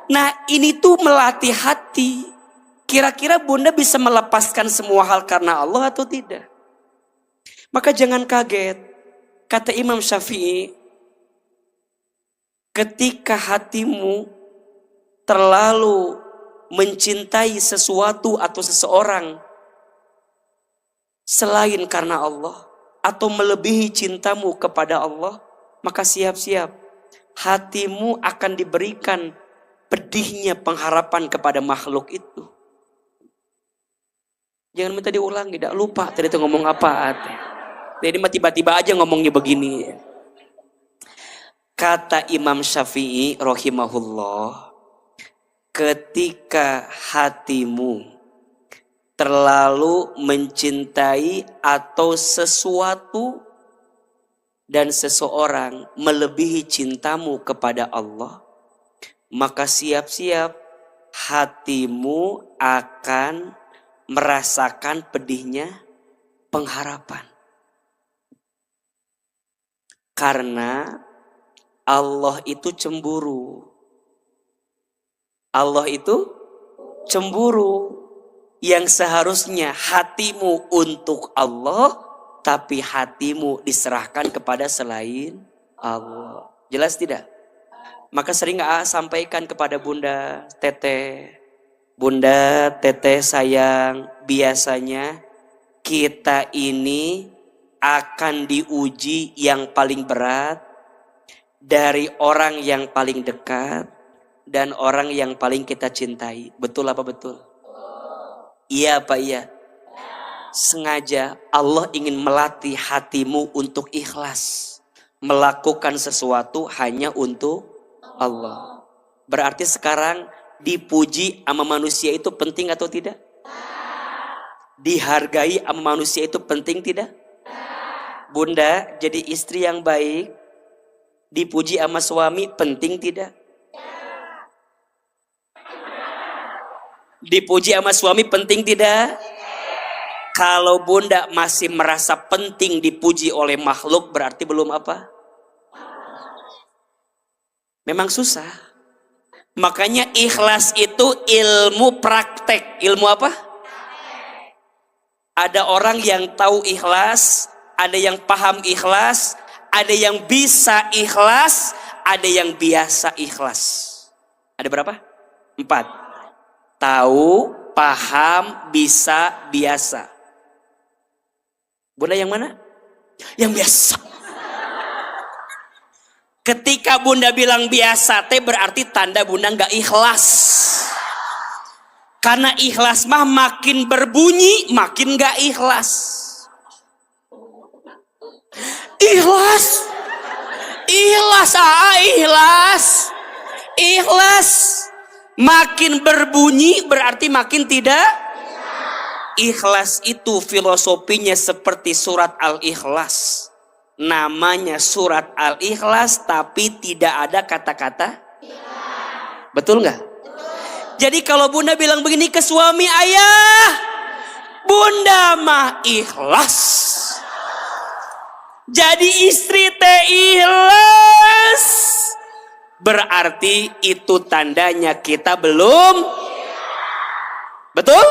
Nah ini tuh melatih hati. Kira-kira bunda bisa melepaskan semua hal karena Allah atau tidak? Maka jangan kaget. Kata Imam Syafi'i, ketika hatimu terlalu mencintai sesuatu atau seseorang selain karena Allah, atau melebihi cintamu kepada Allah, maka siap-siap hatimu akan diberikan pedihnya pengharapan kepada makhluk itu. Jangan minta diulang, tidak lupa tadi itu ngomong apa. Jadi tiba-tiba aja ngomongnya begini. Kata Imam Syafi'i rahimahullah, ketika hatimu terlalu mencintai atau sesuatu dan seseorang melebihi cintamu kepada Allah, maka siap-siap hatimu akan merasakan pedihnya pengharapan. Karena Allah itu cemburu. Allah itu cemburu. Yang seharusnya hatimu untuk Allah, tapi hatimu diserahkan kepada selain Allah. Jelas tidak? Maka sering sampaikan kepada bunda, teteh. Bunda, teteh sayang, biasanya kita ini akan diuji yang paling berat dari orang yang paling dekat dan orang yang paling kita cintai. Betul apa betul? Iya apa iya? Sengaja Allah ingin melatih hatimu untuk ikhlas. Melakukan sesuatu hanya untuk Allah. Berarti sekarang dipuji sama manusia itu penting atau tidak? Dihargai sama manusia itu penting tidak? Bunda jadi istri yang baik, dipuji sama suami penting tidak? Dipuji sama suami penting tidak? Kalau bunda masih merasa penting dipuji oleh makhluk, berarti belum apa? Memang susah. Makanya ikhlas itu ilmu praktek. Ilmu apa? Ada orang yang tahu ikhlas, ada yang paham ikhlas, ada yang bisa ikhlas, ada yang biasa ikhlas. Ada berapa? 4. Tahu, paham, bisa, biasa. Bunda yang mana? Yang biasa. Ketika bunda bilang biasa, berarti tanda bunda nggak ikhlas. Karena ikhlas mah makin berbunyi, makin nggak ikhlas. Ikhlas, ikhlas, ikhlas, ikhlas. Makin berbunyi berarti makin tidak ikhlas. Itu filosofinya seperti surat Al-Ikhlas. Namanya surat Al-Ikhlas tapi tidak ada kata-kata ikhlas. Betul nggak? Jadi kalau bunda bilang begini ke suami, ayah, bunda mah ikhlas. Jadi istri teh ikhlas. Berarti itu tandanya kita belum. Betul?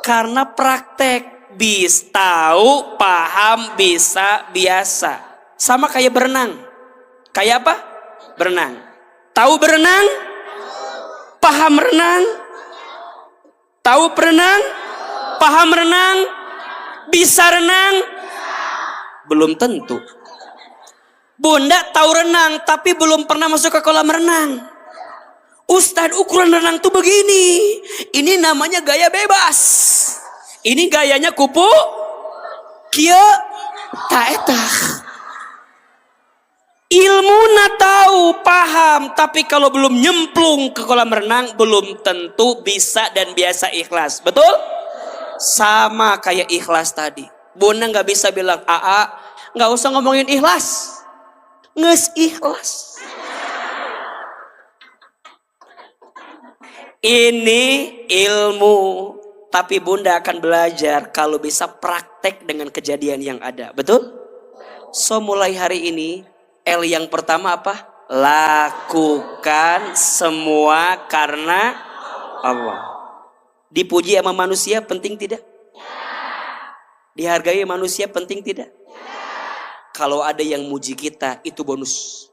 Karena praktek, tahu, paham, bisa, biasa. Sama kayak berenang. Kayak apa? Berenang. Tahu berenang? Paham renang? Tahu berenang? Paham renang? Bisa renang? Belum tentu. Bunda tahu renang tapi belum pernah masuk ke kolam renang. Ustadz, ukuran renang tuh begini. Ini namanya gaya bebas. Ini gayanya kupu kieu taetah. Ilmu tahu, paham, tapi kalau belum nyemplung ke kolam renang belum tentu bisa dan biasa ikhlas. Betul? Sama kayak ikhlas tadi. Bunda nggak bisa bilang, "Aa, nggak usah ngomongin ikhlas. Nges ikhlas." Ini ilmu, tapi Bunda akan belajar kalau bisa praktek dengan kejadian yang ada. Betul? So mulai hari ini, L yang pertama apa? Lakukan semua karena Allah. Dipuji sama manusia penting tidak? Dihargai manusia penting tidak? Kalau ada yang muji kita itu bonus.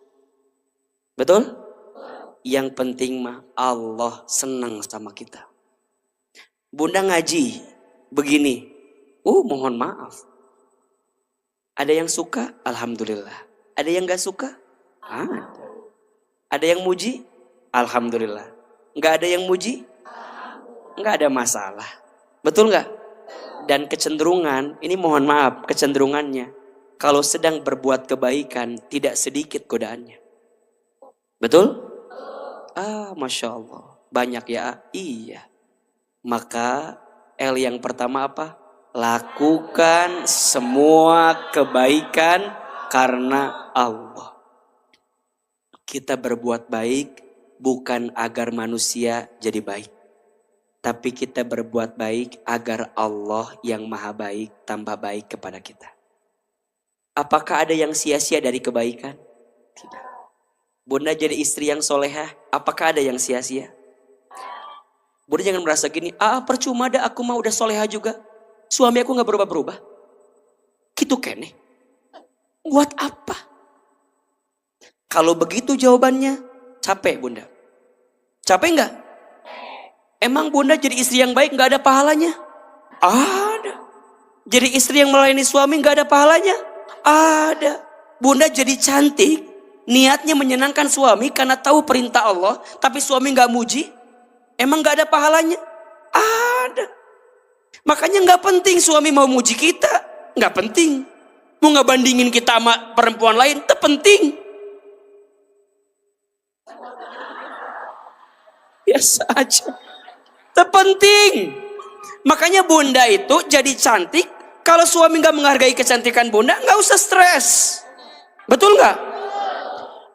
Betul? Yang penting mah Allah senang sama kita. Bunda ngaji begini. Mohon maaf. Ada yang suka? Alhamdulillah. Ada yang gak suka? Ada yang muji? Alhamdulillah. Gak ada yang muji? Gak ada masalah. Betul gak? Dan kecenderungan, ini mohon maaf kecenderungannya. Kalau sedang berbuat kebaikan tidak sedikit godaannya. Betul? Masya Allah. Banyak ya? Iya. Maka L yang pertama apa? Lakukan semua kebaikan karena Allah. Kita berbuat baik bukan agar manusia jadi baik. Tapi kita berbuat baik agar Allah yang maha baik tambah baik kepada kita. Apakah ada yang sia-sia dari kebaikan? Tidak. Bunda jadi istri yang solehah, apakah ada yang sia-sia? Bunda jangan merasa gini, percuma dah aku mah udah solehah juga. Suami aku gak berubah-berubah. Gitu kene. Buat apa? Kalau begitu jawabannya, capek Bunda. Capek gak? Emang Bunda jadi istri yang baik gak ada pahalanya? Ada. Jadi istri yang melayani suami gak ada pahalanya? Ada. Bunda jadi cantik. Niatnya menyenangkan suami karena tahu perintah Allah. Tapi suami gak muji. Emang gak ada pahalanya? Ada. Makanya gak penting suami mau muji kita. Gak penting. Mau ngebandingin kita sama perempuan lain. Itu penting. Biasa aja. Itu penting. Makanya Bunda itu jadi cantik. Kalau suami gak menghargai kecantikan Bunda, gak usah stres. Betul gak?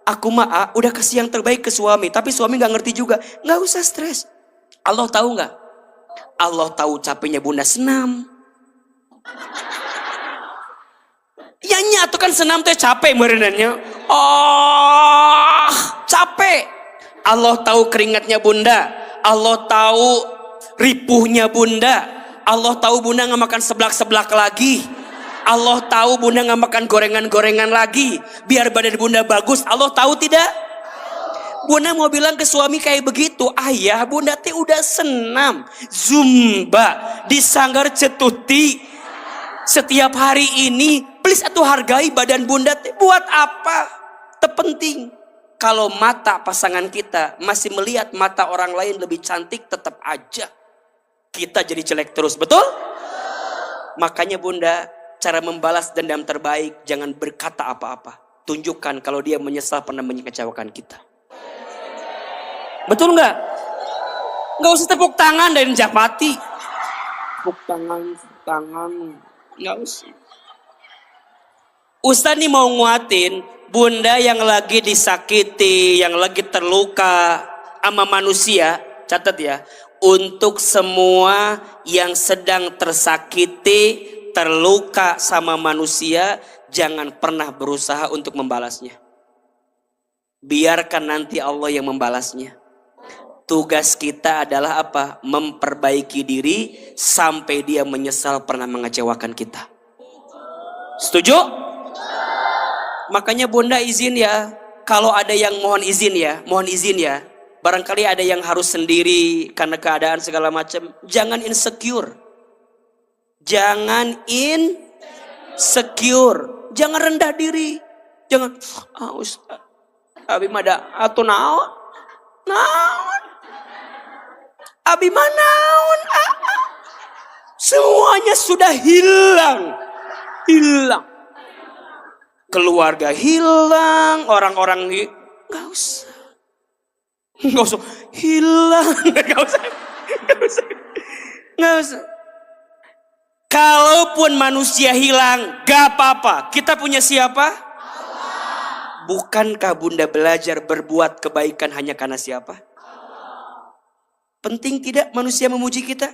Aku mah udah kasih yang terbaik ke suami, tapi suami gak ngerti juga. Gak usah stres. Allah tahu gak? Allah tahu capeknya Bunda senam. Ya nyatu kan senam tuh capek merenannya. Capek. Allah tahu keringatnya Bunda. Allah tahu ripuhnya Bunda. Allah tahu Bunda gak makan seblak-seblak lagi. Allah tahu Bunda gak makan gorengan-gorengan lagi. Biar badan Bunda bagus. Allah tahu tidak? Bunda mau bilang ke suami kayak begitu. Ayah, Bunda teh udah senam. Zumba. Di Sanggar Cetuti. Setiap hari ini. Please atuh hargai badan Bunda teh. Buat apa? Terpenting. Kalau mata pasangan kita masih melihat mata orang lain lebih cantik, tetap aja kita jadi jelek terus. Betul? Makanya Bunda, cara membalas dendam terbaik, jangan berkata apa-apa. Tunjukkan kalau dia menyesal pernah mengecewakan kita. Betul nggak? Nggak usah tepuk tangan dan japati. Tepuk tangan, nggak usah. Ustaz nih mau nguatin Bunda yang lagi disakiti, yang lagi terluka sama manusia. Catat ya, untuk semua yang sedang tersakiti, terluka sama manusia, jangan pernah berusaha untuk membalasnya. Biarkan nanti Allah yang membalasnya. Tugas kita adalah apa? Memperbaiki diri sampai dia menyesal pernah mengecewakan kita. Setuju? Makanya Bunda izin ya, kalau ada yang mohon izin ya. Barangkali ada yang harus sendiri karena keadaan segala macam. Jangan insecure. Jangan insecure. Jangan rendah diri. Jangan, Ustaz, abi mada atau naon? Abi manaon? Semuanya sudah hilang. Keluarga hilang, orang-orang nggak usah hilang, nggak usah. Kalaupun manusia hilang, gak apa-apa. Kita punya siapa? Allah. Bukankah Bunda belajar berbuat kebaikan hanya karena siapa? Allah. Penting tidak manusia memuji kita?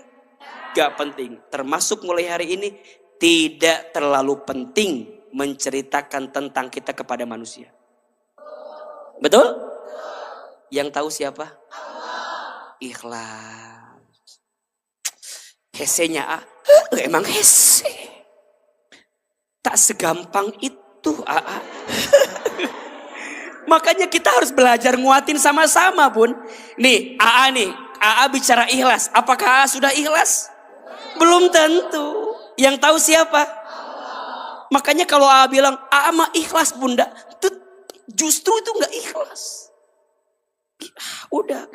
Gak penting. Termasuk mulai hari ini tidak terlalu penting menceritakan tentang kita kepada manusia. Betul? Yang tahu siapa? Allah. Ikhlas. Hesenya emang hese. Tak segampang itu Makanya kita harus belajar nguatin sama-sama, Bun. Nih, AA bicara ikhlas. Apakah AA sudah ikhlas? Belum tentu. Yang tahu siapa? Makanya kalau AA bilang, AA mah ikhlas Bunda. Justru itu gak ikhlas. Udah.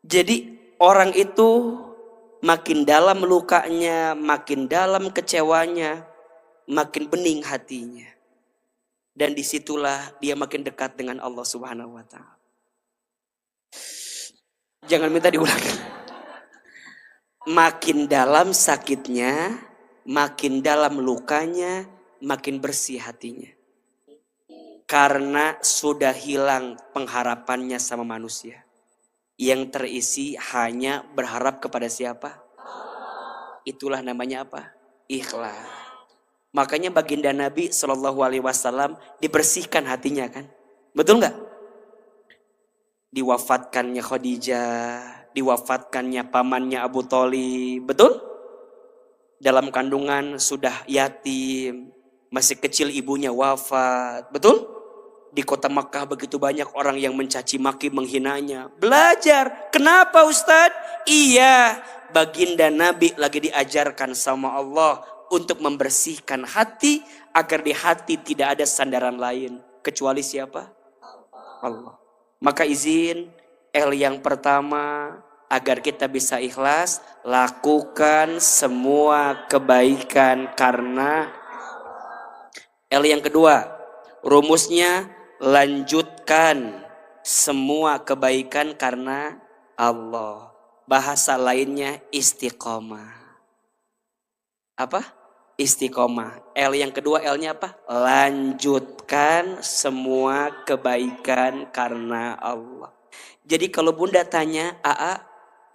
Jadi orang itu makin dalam lukanya, makin dalam kecewanya, makin bening hatinya. Dan disitulah dia makin dekat dengan Allah Subhanahu wa Ta'ala. Jangan minta diulang. Makin dalam sakitnya, makin dalam lukanya, makin bersih hatinya. Karena sudah hilang pengharapannya sama manusia. Yang terisi hanya berharap kepada siapa? Itulah namanya apa? Ikhlas. Makanya baginda Nabi SAW dibersihkan hatinya kan? Betul nggak? Diwafatkannya Khadijah, diwafatkannya pamannya Abu Thalib, betul? Dalam kandungan sudah yatim, masih kecil ibunya wafat, betul? Di kota Makkah begitu banyak orang yang mencaci maki, menghinanya. Belajar. Kenapa Ustadz? Iya, baginda Nabi lagi diajarkan sama Allah untuk membersihkan hati agar di hati tidak ada sandaran lain kecuali siapa? Allah. Maka izin yang pertama agar kita bisa ikhlas, lakukan semua kebaikan karena yang kedua, rumusnya lanjutkan semua kebaikan karena Allah. Bahasa lainnya istiqomah. Apa? Istiqomah. Yang kedua L-nya apa? Lanjutkan semua kebaikan karena Allah. Jadi kalau Bunda tanya,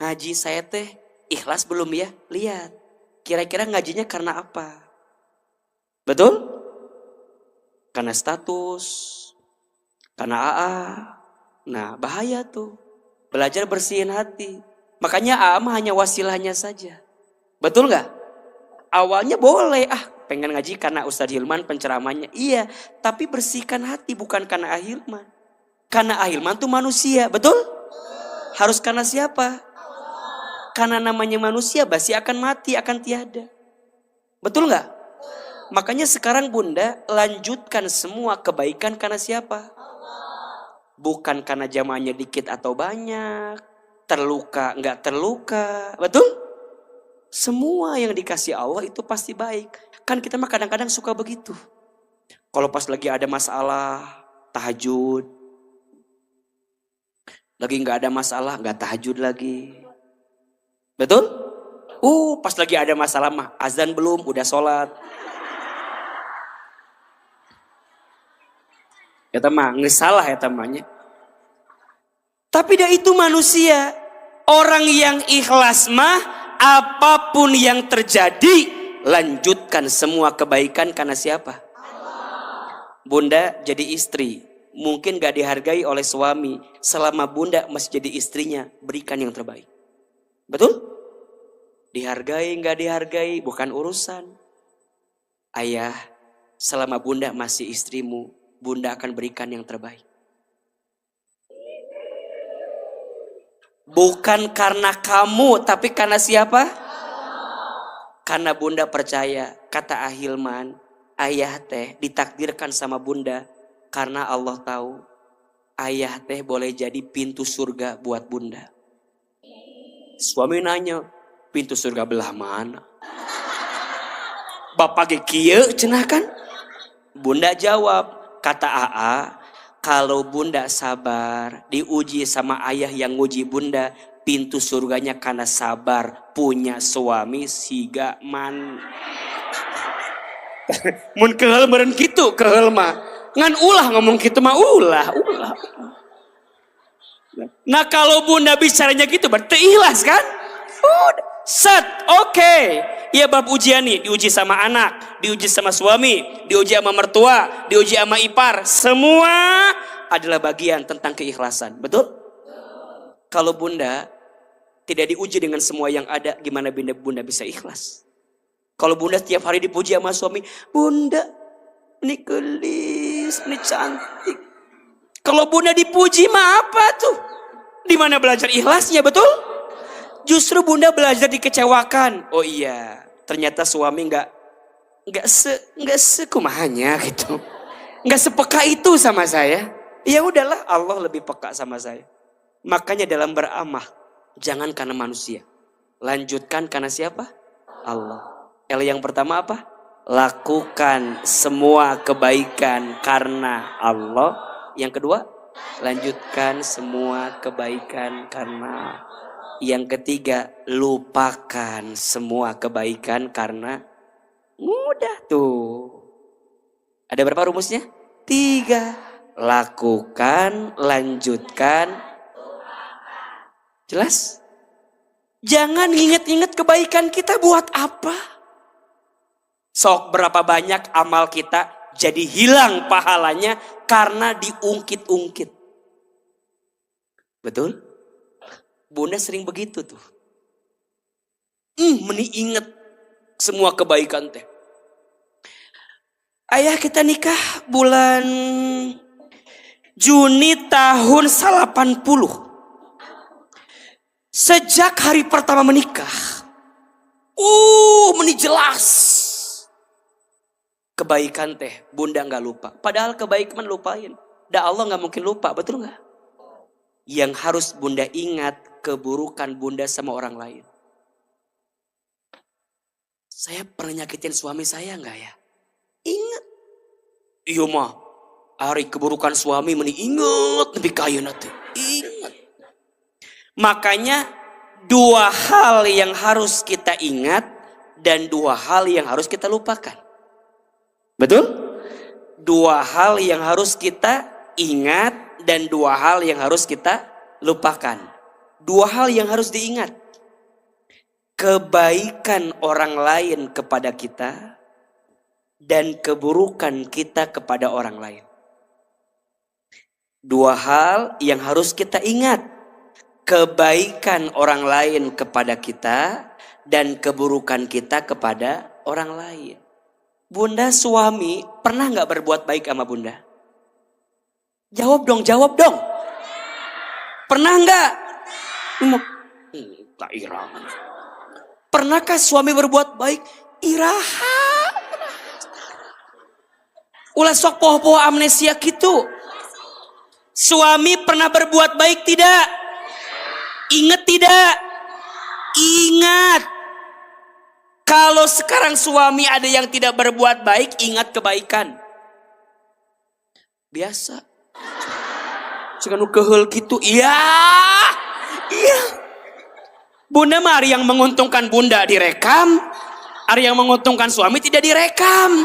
ngaji saya teh ikhlas belum ya? Lihat. Kira-kira ngajinya karena apa? Betul? Karena status. Karena Nah bahaya tuh. Belajar bersihin hati. Makanya mah hanya wasilahnya saja. Betul gak? Awalnya boleh, pengen ngaji karena Ustadz Hilman penceramahnya. Iya, tapi bersihkan hati bukan karena Hilman. Karena Hilman tuh manusia, betul? Harus karena siapa? Karena namanya manusia pasti akan mati, akan tiada. Betul gak? Makanya sekarang Bunda lanjutkan semua kebaikan karena siapa? Bukan karena jamaahnya dikit atau banyak, terluka enggak terluka, betul? Semua yang dikasih Allah itu pasti baik. Kan kita mah kadang-kadang suka begitu. Kalau pas lagi ada masalah, tahajud. Lagi enggak ada masalah, enggak tahajud lagi. Betul? Pas lagi ada masalah mah azan belum, udah sholat. Eta mah ngesalah eta mahnya. Tapi dia itu manusia. Orang yang ikhlas mah apapun yang terjadi lanjutkan semua kebaikan karena siapa? Allah. Bunda jadi istri. mungkin gak dihargai oleh suami. Selama bunda masih jadi istrinya, berikan yang terbaik. Betul? Dihargai gak dihargai bukan urusan. Ayah, selama bunda masih istrimu, bunda akan berikan yang terbaik. Bukan karena kamu, tapi karena siapa? Karena bunda percaya, kata Ahilman, ayah teh ditakdirkan sama bunda karena Allah tahu ayah teh boleh jadi pintu surga buat bunda. Suami nanya, pintu surga belah mana? Bapak ge kieu cenah kan? Bunda jawab, kata AA, kalau bunda sabar, diuji sama ayah yang nguji bunda, pintu surganya karena sabar punya suami siga man. Mun keheul meureun kitu keheul mah. Ngan ulah ngomong kitu mah ulah. Nah kalau bunda bicaranya gitu berarti ikhlas kan? Udah. Set, oke. Iya bab ujian nih, diuji sama anak, diuji sama suami, diuji sama mertua, diuji sama ipar. Semua adalah bagian tentang keikhlasan. Betul? Kalau bunda tidak diuji dengan semua yang ada, gimana bunda bisa ikhlas? Kalau bunda setiap hari dipuji sama suami, bunda, ini gelis, ini cantik. Kalau bunda dipuji mah apa tuh? Di mana belajar ikhlasnya, betul? Justru bunda belajar dikecewakan. Oh iya, ternyata suami nggak sekumahanya gitu, nggak sepeka itu sama saya. Ya udahlah, Allah lebih peka sama saya. Makanya dalam beramal, jangan karena manusia, lanjutkan karena siapa? Allah. L yang pertama apa? Lakukan semua kebaikan karena Allah. Yang kedua, lanjutkan semua kebaikan karena. Yang ketiga, lupakan semua kebaikan karena. Mudah tuh. Ada berapa rumusnya? 3. Lakukan, lanjutkan. Jelas? Jangan inget-inget kebaikan kita buat apa? Sok berapa banyak amal kita jadi hilang pahalanya karena diungkit-ungkit. Betul? Bunda sering begitu tuh. Meni inget semua kebaikan teh. Ayah kita nikah bulan Juni tahun 80. Sejak hari pertama menikah, meni jelas kebaikan teh bunda nggak lupa. Padahal kebaikan lupain. Da Allah nggak mungkin lupa, betul nggak? Yang harus bunda ingat keburukan bunda sama orang lain. Saya pernah nyakitin suami saya nggak ya? Ingat. Iya mah, hari keburukan suami meni ingat lebih kaya nanti. Ingat. Makanya 2 hal yang harus kita ingat dan 2 hal yang harus kita lupakan. Betul? 2 hal yang harus kita ingat dan 2 hal yang harus kita lupakan. 2 hal yang harus diingat. Kebaikan orang lain kepada kita dan keburukan kita kepada orang lain. 2 hal yang harus kita ingat. Kebaikan orang lain kepada kita dan keburukan kita kepada orang lain. Bunda suami pernah nggak berbuat baik sama bunda? Jawab dong. Pernah nggak? Tak irah. Pernahkah suami berbuat baik? Iraha. Ulah sok poho-poho amnesia gitu. Suami pernah berbuat baik tidak? Ingat tidak? Ingat. Kalau sekarang suami ada yang tidak berbuat baik, ingat kebaikan. Biasa. Sekarang keheul gitu. Iya. Bunda mah hari yang menguntungkan bunda direkam. Hari yang menguntungkan suami tidak direkam.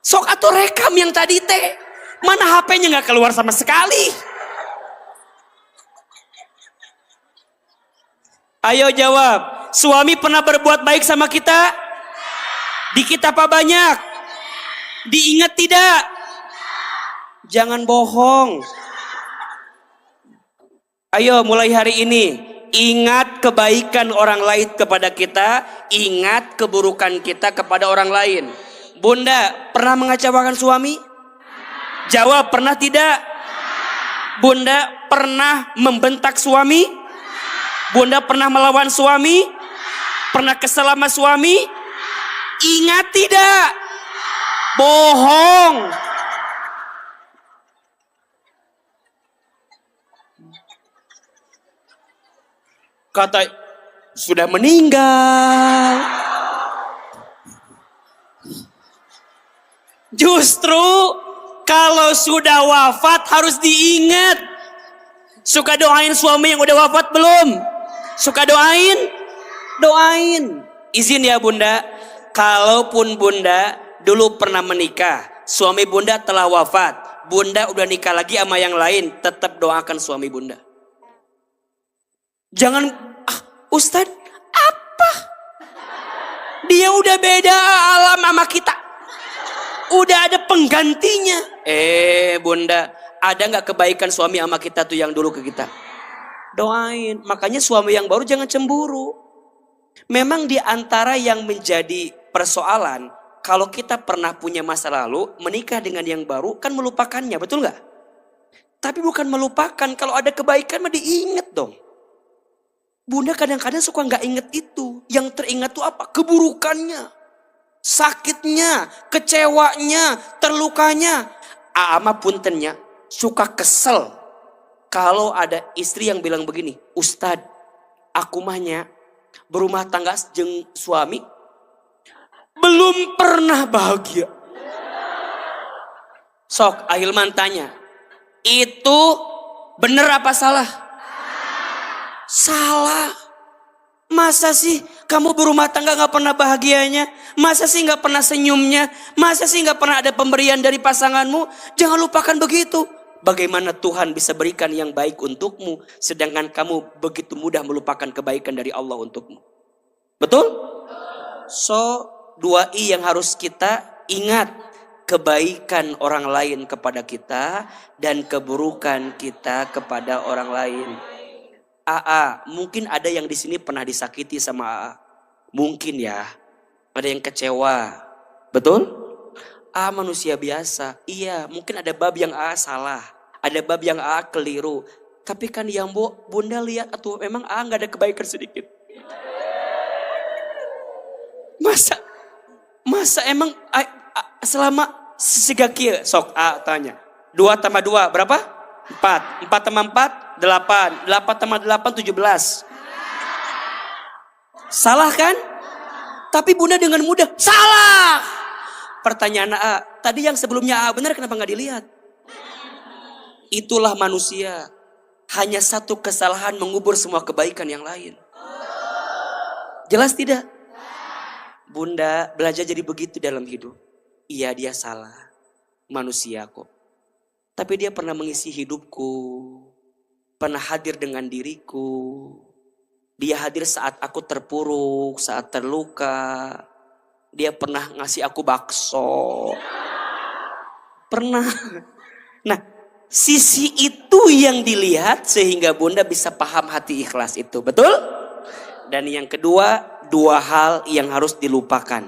Sok atau rekam yang tadi teh. Mana HP-nya gak keluar sama sekali. Ayo jawab. Suami pernah berbuat baik sama kita? Dikit apa banyak? Diingat tidak? Jangan bohong. Ayo mulai hari ini, ingat kebaikan orang lain kepada kita, ingat keburukan kita kepada orang lain. Bunda, pernah mengecewakan suami? Jawab, pernah tidak? Bunda, pernah membentak suami? Bunda, pernah melawan suami? Pernah kesal sama suami? Ingat tidak? Bohong. Kata sudah meninggal. Justru kalau sudah wafat harus diingat. Suka doain suami yang udah wafat belum? Suka doain? Doain. Izin ya Bunda, kalaupun Bunda dulu pernah menikah, suami Bunda telah wafat, Bunda udah nikah lagi sama yang lain, tetap doakan suami Bunda. Jangan, Ustadz, apa? Dia udah beda alam sama kita. Udah ada penggantinya. Bunda, ada nggak kebaikan suami sama kita tuh yang dulu ke kita? Doain. Makanya suami yang baru jangan cemburu. Memang di antara yang menjadi persoalan, kalau kita pernah punya masa lalu, menikah dengan yang baru kan melupakannya, betul nggak? Tapi bukan melupakan, kalau ada kebaikan mah diingat dong. Bunda kadang-kadang suka nggak inget itu. Yang teringat tuh apa? Keburukannya, sakitnya, kecewanya, terlukanya. Ama puntennya suka kesel kalau ada istri yang bilang begini, Ustadz, aku mahnya berumah tangga jeung suami belum pernah bahagia. Sok Ahilman tanya, itu bener apa salah? Salah. Masa sih kamu berumah tangga gak pernah bahagianya? Masa sih gak pernah senyumnya? Masa sih gak pernah ada pemberian dari pasanganmu? Jangan lupakan begitu. Bagaimana Tuhan bisa berikan yang baik untukmu, sedangkan kamu begitu mudah melupakan kebaikan dari Allah untukmu. Betul? So, 2I yang harus kita ingat. Kebaikan orang lain kepada kita dan keburukan kita kepada orang lain. Mungkin ada yang di sini pernah disakiti sama AA. Mungkin ya. Ada yang kecewa. Betul? Manusia biasa. Iya, mungkin ada bab yang salah. Ada bab yang keliru. Tapi kan yang Bunda lihat atau memang nggak ada kebaikan sedikit. Masa emang selama segakia sok tanya. 2 tambah 2 berapa? 4. 4 tambah 4 8. 8 tambah 8 17. Salah kan? Tapi Bunda dengan mudah salah. Pertanyaan tadi yang sebelumnya benar, kenapa nggak dilihat? Itulah manusia. Hanya satu kesalahan mengubur semua kebaikan yang lain. Jelas tidak? Bunda belajar jadi begitu dalam hidup. Iya, dia salah. Manusia kok. Tapi dia pernah mengisi hidupku. Pernah hadir dengan diriku. Dia hadir saat aku terpuruk, saat terluka. Dia pernah ngasih aku bakso. Pernah. Nah, sisi itu yang dilihat sehingga Bunda bisa paham hati ikhlas itu. Betul? Dan yang kedua, 2 hal yang harus dilupakan.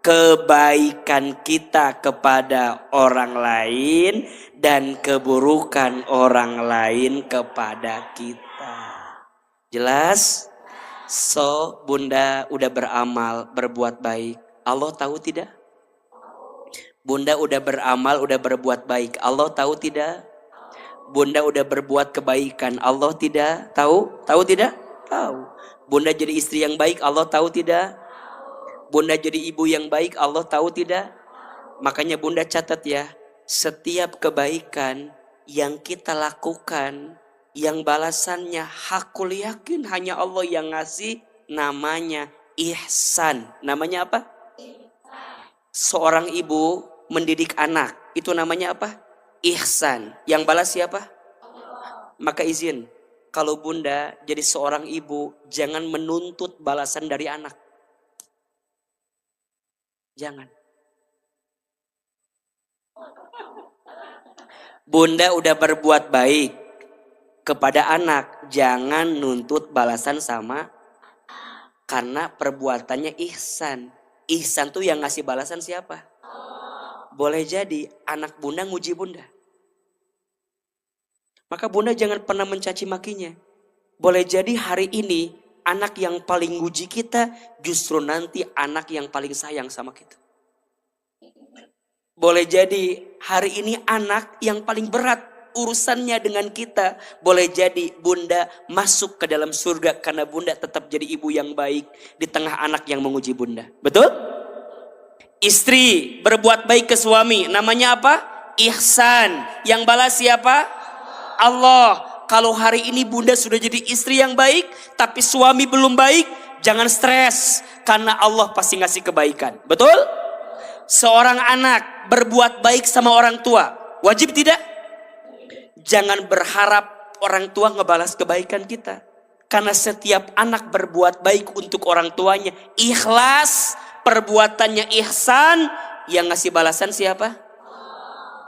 Kebaikan kita kepada orang lain dan keburukan orang lain kepada kita. Jelas? So, Bunda udah beramal, berbuat baik. Allah tahu tidak? Bunda udah beramal, udah berbuat baik. Allah tahu tidak? Bunda udah berbuat kebaikan. Allah tidak tahu? Tahu tidak? Tahu. Bunda jadi istri yang baik. Allah tahu tidak? Bunda jadi ibu yang baik, Allah tahu tidak? Makanya Bunda catat ya, setiap kebaikan yang kita lakukan, yang balasannya hakul yakin hanya Allah yang ngasih, namanya ihsan. Namanya apa? Seorang ibu mendidik anak, itu namanya apa? Ihsan. Yang balas siapa? Maka izin, kalau Bunda jadi seorang ibu, jangan menuntut balasan dari anak. Jangan. Bunda udah berbuat baik kepada anak, jangan nuntut balasan sama, karena perbuatannya ihsan. Ihsan tuh yang ngasih balasan siapa? Boleh jadi anak bunda nguji bunda, maka bunda jangan pernah mencaci makinya. Boleh jadi hari ini anak yang paling nguji kita justru nanti anak yang paling sayang sama kita. Boleh jadi hari ini anak yang paling berat urusannya dengan kita. Boleh jadi bunda masuk ke dalam surga karena bunda tetap jadi ibu yang baik di tengah anak yang menguji bunda. Betul? Istri berbuat baik ke suami, namanya apa? Ihsan. Yang balas siapa? Allah. Kalau hari ini bunda sudah jadi istri yang baik, tapi suami belum baik, jangan stres. Karena Allah pasti ngasih kebaikan. Betul? Seorang anak berbuat baik sama orang tua, wajib tidak? Jangan berharap orang tua ngebalas kebaikan kita. Karena setiap anak berbuat baik untuk orang tuanya, ikhlas, perbuatannya ihsan, yang ngasih balasan siapa?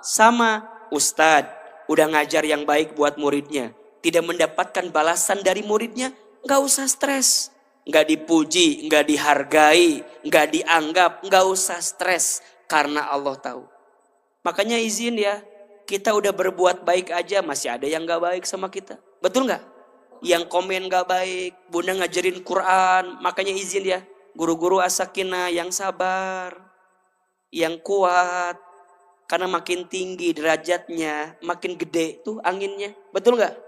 Sama ustadz udah ngajar yang baik buat muridnya, tidak mendapatkan balasan dari muridnya, gak usah stres. Gak dipuji, gak dihargai, gak dianggap, gak usah stres. Karena Allah tahu. Makanya izin ya, kita udah berbuat baik aja masih ada yang gak baik sama kita. Betul gak? Yang komen gak baik, bunda ngajarin Quran, makanya izin ya, guru-guru asakina yang sabar, yang kuat. Karena makin tinggi derajatnya, makin gede tuh anginnya. Betul gak?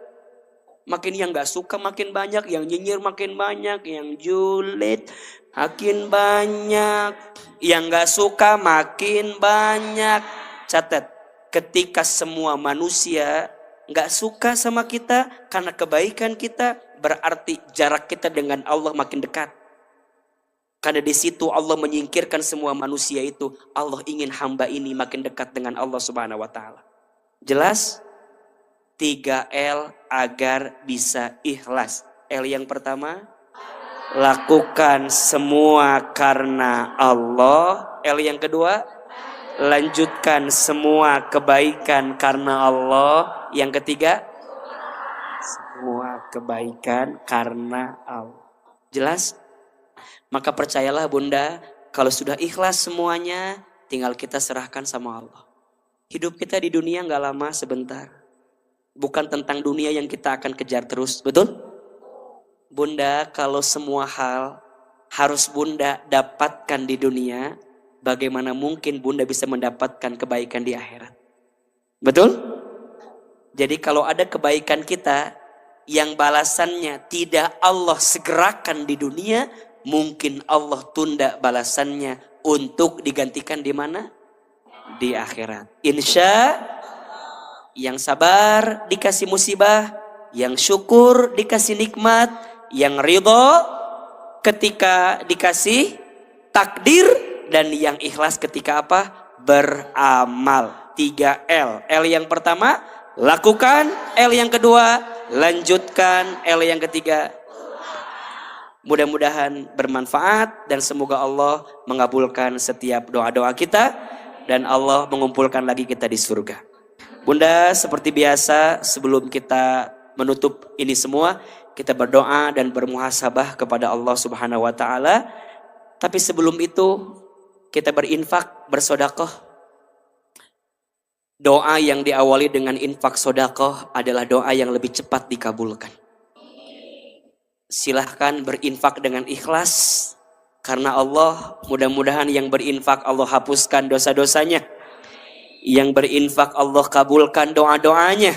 Makin yang gak suka makin banyak, yang nyinyir makin banyak, yang julid makin banyak, yang gak suka makin banyak. Catat, ketika semua manusia gak suka sama kita karena kebaikan kita, berarti jarak kita dengan Allah makin dekat. Karena di situ Allah menyingkirkan semua manusia itu. Allah ingin hamba ini makin dekat dengan Allah Subhanahu wa taala. Jelas? 3L agar bisa ikhlas. L yang pertama, lakukan semua karena Allah. L yang kedua, lanjutkan semua kebaikan karena Allah. Yang ketiga, semua kebaikan karena Allah. Jelas? Maka percayalah bunda, kalau sudah ikhlas semuanya, tinggal kita serahkan sama Allah. Hidup kita di dunia gak lama, sebentar. Bukan tentang dunia yang kita akan kejar terus, betul? Bunda, kalau semua hal harus bunda dapatkan di dunia, bagaimana mungkin bunda bisa mendapatkan kebaikan di akhirat? Betul? Jadi kalau ada kebaikan kita yang balasannya tidak Allah segerakan di dunia, mungkin Allah tunda balasannya untuk digantikan di mana? Di akhirat. Insya yang sabar dikasih musibah, yang syukur dikasih nikmat, yang ridho ketika dikasih takdir, dan yang ikhlas ketika apa? Beramal. 3L. L yang pertama, lakukan. L yang kedua, lanjutkan. L yang ketiga, mudah-mudahan bermanfaat dan semoga Allah mengabulkan setiap doa-doa kita dan Allah mengumpulkan lagi kita di surga. Bunda, seperti biasa sebelum kita menutup ini semua, kita berdoa dan bermuhasabah kepada Allah Subhanahu wa taala. Tapi sebelum itu kita berinfak, bersedekah. Doa yang diawali dengan infak sedekah adalah doa yang lebih cepat dikabulkan. Silahkan berinfak dengan ikhlas karena Allah. Mudah-mudahan yang berinfak Allah hapuskan dosa-dosanya. Yang berinfak Allah kabulkan doa-doanya.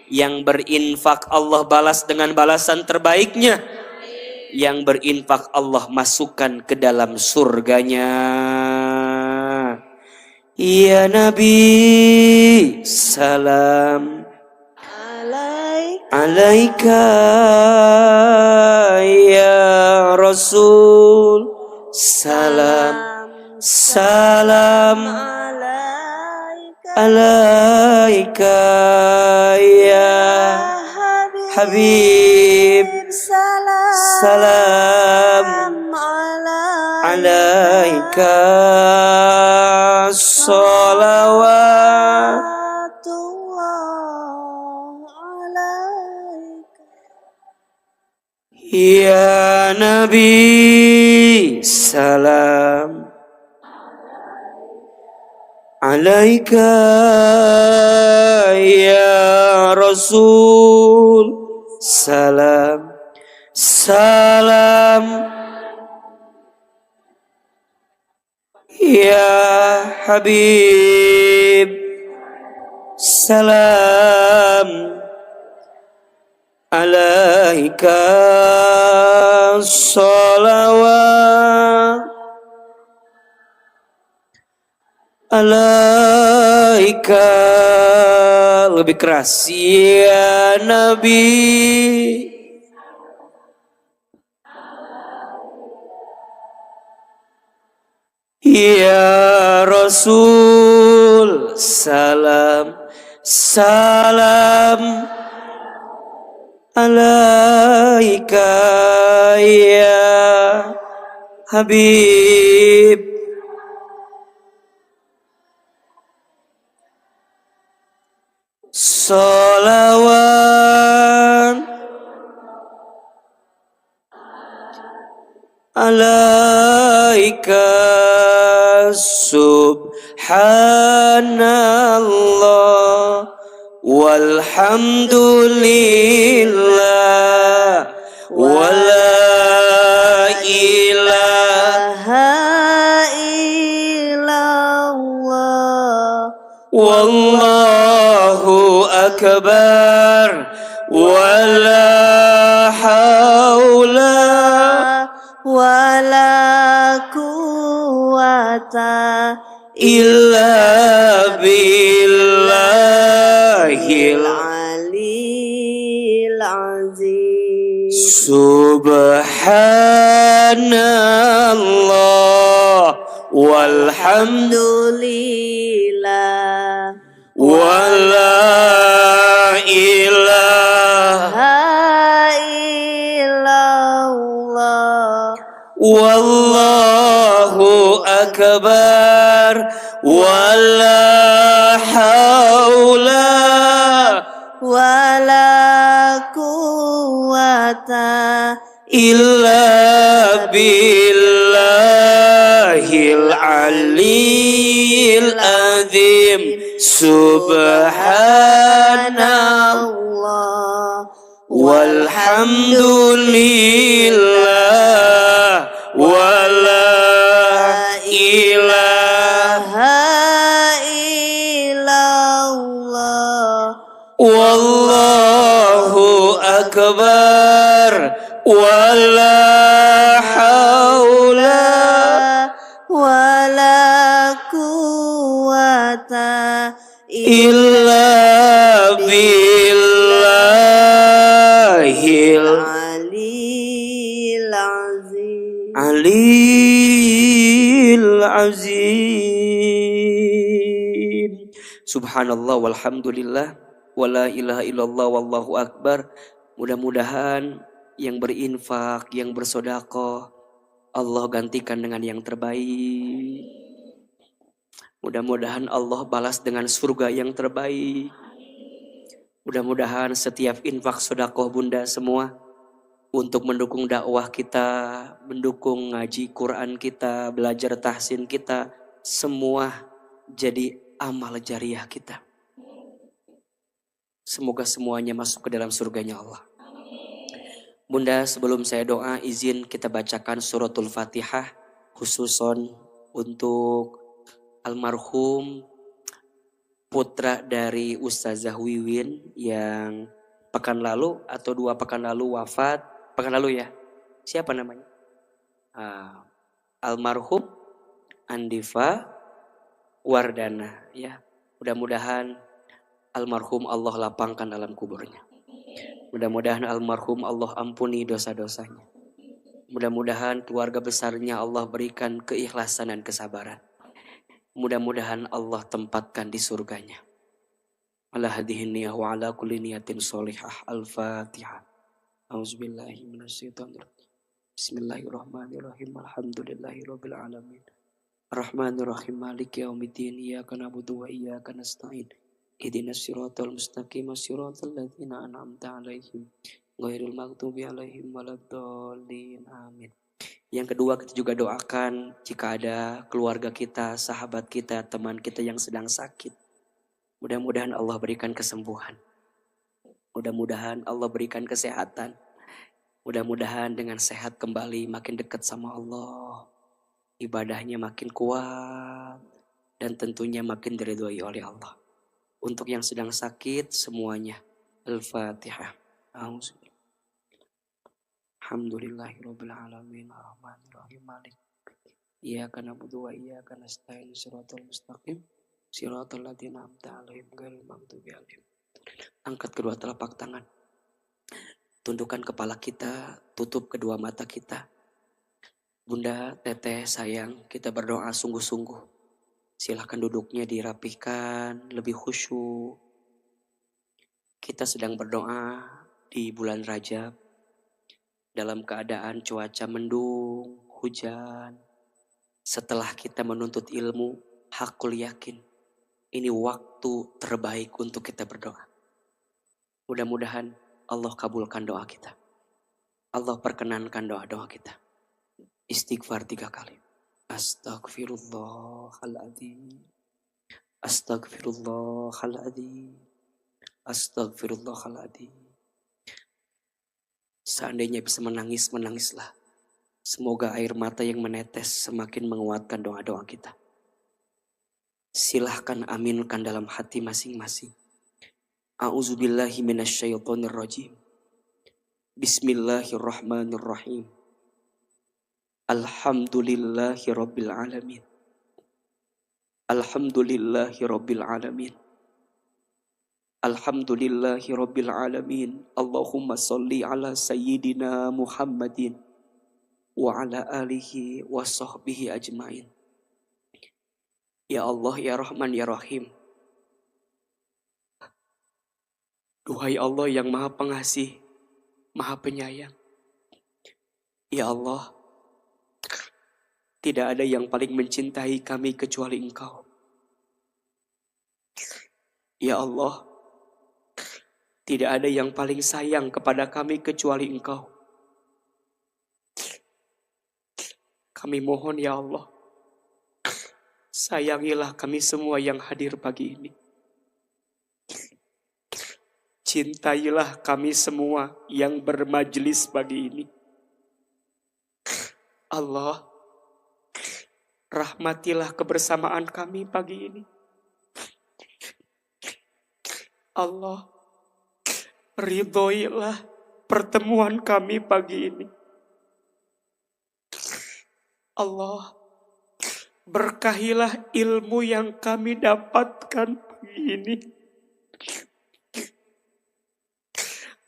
Yang berinfak Allah balas dengan balasan terbaiknya. Yang berinfak Allah masukkan ke dalam surganya. Ya Nabi salam alaika, ya Rasul salam, salam alaika, ya Habib salam alaika, salawat Ya Nabi salam alaika, ya Rasul salam salam, ya Habib salam alaika, salawat alaika, lebih keras, ya Nabi ya Rasul salam salam alaika, ya Habib salawat alaika, subhanallah walhamdulillah wala ilaha illallah wallahu akbar wala haula wala quwata illa billahil aliyil azim. Subhanallah walhamdulillah wala ilaha illallah wallahu akbar wala haula wala quwata illa billahil aliyil azim. Subhanallah walhamdulillah wala ilaha illallah wallahu akbar wala haula wala quwata illa billahil aliyil azim. Aliyil azim. Subhanallah walhamdulillah wala ilaha illallah wallahu akbar. Mudah-mudahan yang berinfak, yang bersedekah Allah gantikan dengan yang terbaik. Mudah-mudahan Allah balas dengan surga yang terbaik. Mudah-mudahan setiap infak sedekah bunda semua untuk mendukung dakwah kita, mendukung ngaji Quran kita, belajar tahsin kita, semua jadi amal jariah kita. Semoga semuanya masuk ke dalam surganya Allah. Bunda, sebelum saya doa, izin kita bacakan suratul Fatihah khususon untuk almarhum putra dari Ustazah Wiwin yang pekan lalu atau 2 pekan lalu wafat. Pekan lalu ya. Siapa namanya? Almarhum Andifa Wardana ya. Mudah-mudahan almarhum Allah lapangkan alam kuburnya. Mudah-mudahan almarhum Allah ampuni dosa-dosanya. Mudah-mudahan keluarga besarnya Allah berikan keikhlasan dan kesabaran. Mudah-mudahan Allah tempatkan di surganya. Ala hadhihi niyah wa ala kulli niyatin sholihah. Al-Fatihah. Auzubillahi minasyaitonirrajim. Bismillahirrahmanirrahim. Alhamdulillahirabbil alamin. Arrahmanirrahim. Maliki yaumiddin. Iyyaka na'budu wa iyyaka nasta'in. Ihdinas siratal mustaqim. Siratal ladzina an'amta 'alaihim Ghairil maghdubi alaihim waladdallin. Amin. Yang kedua, kita juga doakan jika ada keluarga kita, sahabat kita, teman kita yang sedang sakit. Mudah-mudahan Allah berikan kesembuhan. Mudah-mudahan Allah berikan kesehatan. Mudah-mudahan dengan sehat kembali makin dekat sama Allah. Ibadahnya makin kuat. Dan tentunya makin diridhoi oleh Allah. Untuk yang sedang sakit semuanya. Al-Fatihah. Alhamdulillahirabbil alamin arrahmanir rahim malik. Iyyaka na'budu wa iyyaka nasta'in shiratal mustaqim shiratal ladzina an'amta 'alaihim ghairil maghdubi 'alaihim. Angkat kedua telapak tangan. Tundukkan kepala kita, tutup kedua mata kita. Bunda, teteh, sayang, kita berdoa sungguh-sungguh. Silahkan duduknya dirapihkan, lebih khusyuk. Kita sedang berdoa di bulan Rajab. Dalam keadaan cuaca mendung, hujan. Setelah kita menuntut ilmu, hakul yakin. Ini waktu terbaik untuk kita berdoa. Mudah-mudahan Allah kabulkan doa kita. Allah perkenankan doa-doa kita. Istighfar 3 kali. Astaghfirullahaladzim. Astaghfirullahaladzim. Astaghfirullahaladzim. Seandainya bisa menangis, menangislah. Semoga air mata yang menetes semakin menguatkan doa-doa kita. Silahkan aminkan dalam hati masing-masing. A'udzubillahi minasyaitonirrajim. Bismillahirrahmanirrahim. Alhamdulillahi rabbil alamin. Alhamdulillahi rabbil alamin. Alhamdulillahi rabbil alamin. Allahumma salli ala sayyidina Muhammadin wa ala alihi wa sahbihi ajmain. Ya Allah, ya Rahman, ya Rahim. Duhai Allah yang maha pengasih, maha penyayang. Ya Allah, tidak ada yang paling mencintai kami kecuali Engkau. Ya Allah, tidak ada yang paling sayang kepada kami kecuali Engkau. Kami mohon ya Allah, sayangilah kami semua yang hadir pagi ini. Cintailah kami semua yang bermajlis pagi ini. Allah, rahmatilah kebersamaan kami pagi ini. Allah, ridhoilah pertemuan kami pagi ini. Allah, berkahilah ilmu yang kami dapatkan pagi ini.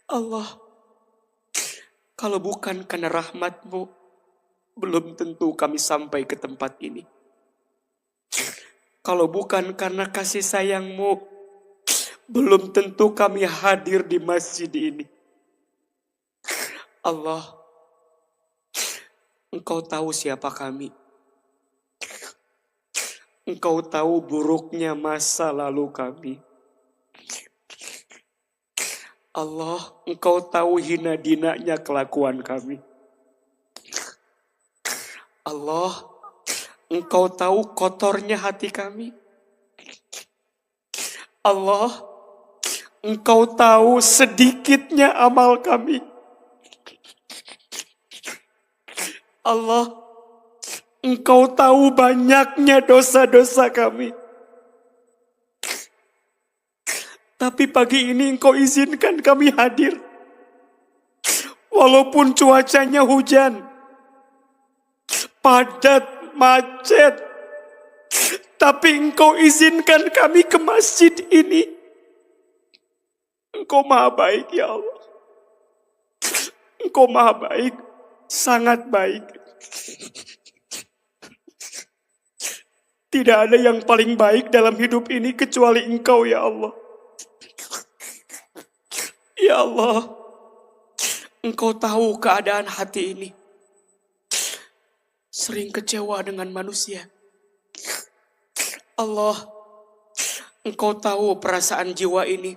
Allah, kalau bukan karena rahmat-Mu, belum tentu kami sampai ke tempat ini. Kalau bukan karena kasih sayang-Mu, belum tentu kami hadir di masjid ini. Allah, Engkau tahu siapa kami. Engkau tahu buruknya masa lalu kami. Allah, Engkau tahu hina dinanya kelakuan kami. Allah, Engkau tahu kotornya hati kami. Allah, Engkau tahu sedikitnya amal kami. Allah, Engkau tahu banyaknya dosa-dosa kami. Tapi pagi ini Engkau izinkan kami hadir. Walaupun cuacanya hujan, padat, macet, tapi Engkau izinkan kami ke masjid ini. Engkau maha baik ya Allah. Engkau maha baik, sangat baik. Tidak ada yang paling baik dalam hidup ini kecuali Engkau ya Allah. Ya Allah, Engkau tahu keadaan hati ini. Sering kecewa dengan manusia. Allah, Engkau tahu perasaan jiwa ini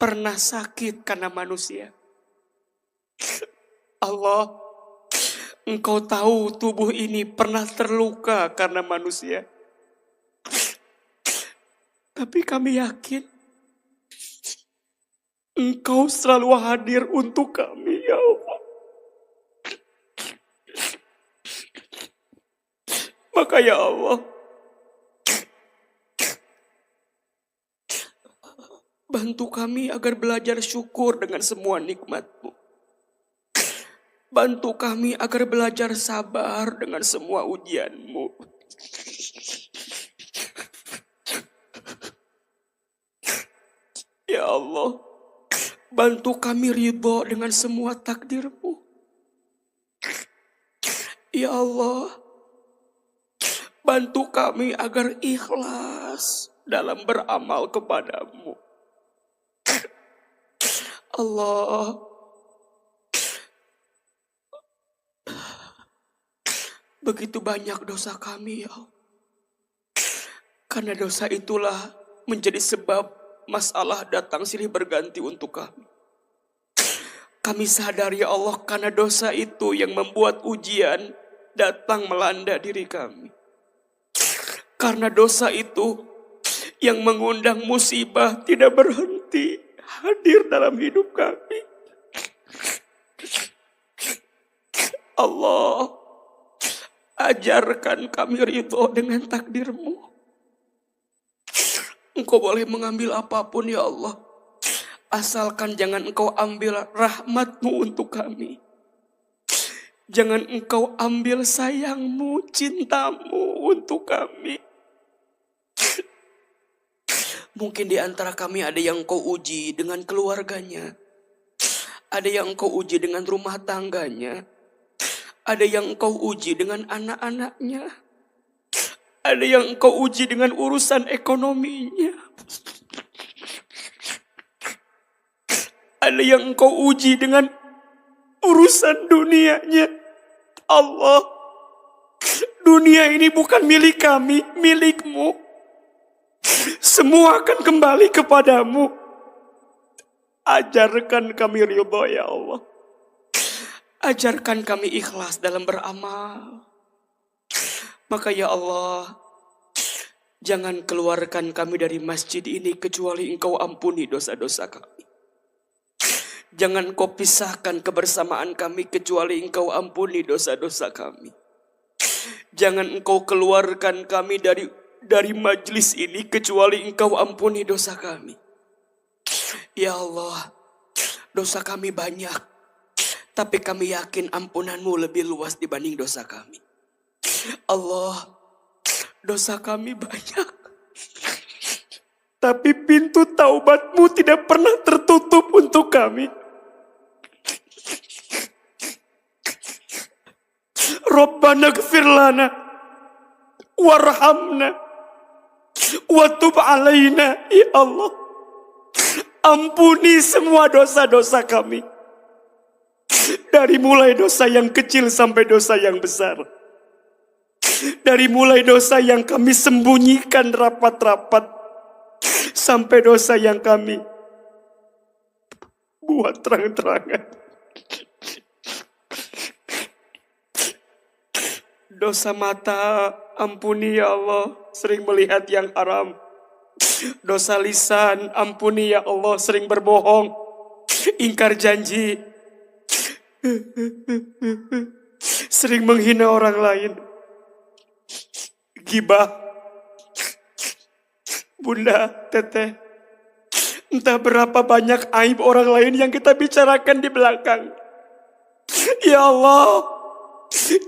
pernah sakit karena manusia. Allah, Engkau tahu tubuh ini pernah terluka karena manusia. Tapi kami yakin Engkau selalu hadir untuk kami, ya Allah. Maka ya Allah, bantu kami agar belajar syukur dengan semua nikmat-Mu. Bantu kami agar belajar sabar dengan semua ujian-Mu. Ya Allah, bantu kami ridho dengan semua takdir-Mu. Ya Allah, bantu kami agar ikhlas dalam beramal kepadamu. Allah, begitu banyak dosa kami, ya Allah. Karena dosa itulah menjadi sebab masalah datang silih berganti untuk kami. Kami sadar, ya Allah, karena dosa itu yang membuat ujian datang melanda diri kami. Karena dosa itu yang mengundang musibah tidak berhenti hadir dalam hidup kami. Allah, ajarkan kami ridho dengan takdir-Mu. Engkau boleh mengambil apapun, ya Allah. Asalkan jangan Engkau ambil rahmat-Mu untuk kami. Jangan Engkau ambil sayang-Mu, cinta-Mu untuk kami. Mungkin di antara kami ada yang Engkau uji dengan keluarganya. Ada yang Engkau uji dengan rumah tangganya. Ada yang Engkau uji dengan anak-anaknya. Ada yang Engkau uji dengan urusan ekonominya. Ada yang Engkau uji dengan urusan dunianya. Allah, dunia ini bukan milik kami, milik-Mu. Semua akan kembali kepadamu. Ajarkan kami ridho, ya Allah. Ajarkan kami ikhlas dalam beramal. Maka ya Allah, jangan keluarkan kami dari masjid ini kecuali Engkau ampuni dosa-dosa kami. Jangan Kau pisahkan kebersamaan kami kecuali Engkau ampuni dosa-dosa kami. Jangan Engkau keluarkan kami dari majlis ini kecuali Engkau ampuni dosa kami. Ya Allah, dosa kami banyak, tapi kami yakin ampunan-Mu lebih luas dibanding dosa kami. Allah, dosa kami banyak, tapi pintu taubat-Mu tidak pernah tertutup untuk kami. Rabbana gfir lana warhamna wa tub alaina. Ya Allah, ampuni semua dosa-dosa kami. Dari mulai dosa yang kecil sampai dosa yang besar. Dari mulai dosa yang kami sembunyikan rapat-rapat sampai dosa yang kami buat terang-terangan. Dosa mata, ampuni ya Allah, sering melihat yang haram. Dosa lisan, ampuni ya Allah, sering berbohong, ingkar janji, sering menghina orang lain, gibah. Bunda, teteh, entah berapa banyak aib orang lain yang kita bicarakan di belakang. Ya Allah,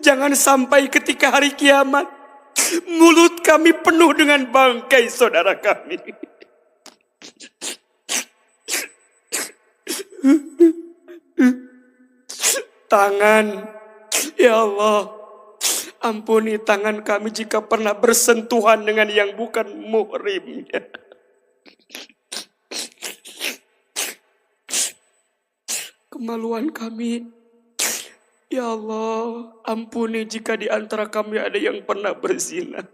jangan sampai ketika hari kiamat mulut kami penuh dengan bangkai saudara kami. Tangan, ya Allah, ampuni tangan kami jika pernah bersentuhan dengan yang bukan muhrimnya. Kemaluan kami, ya Allah, ampuni jika di antara kami ada yang pernah berzina.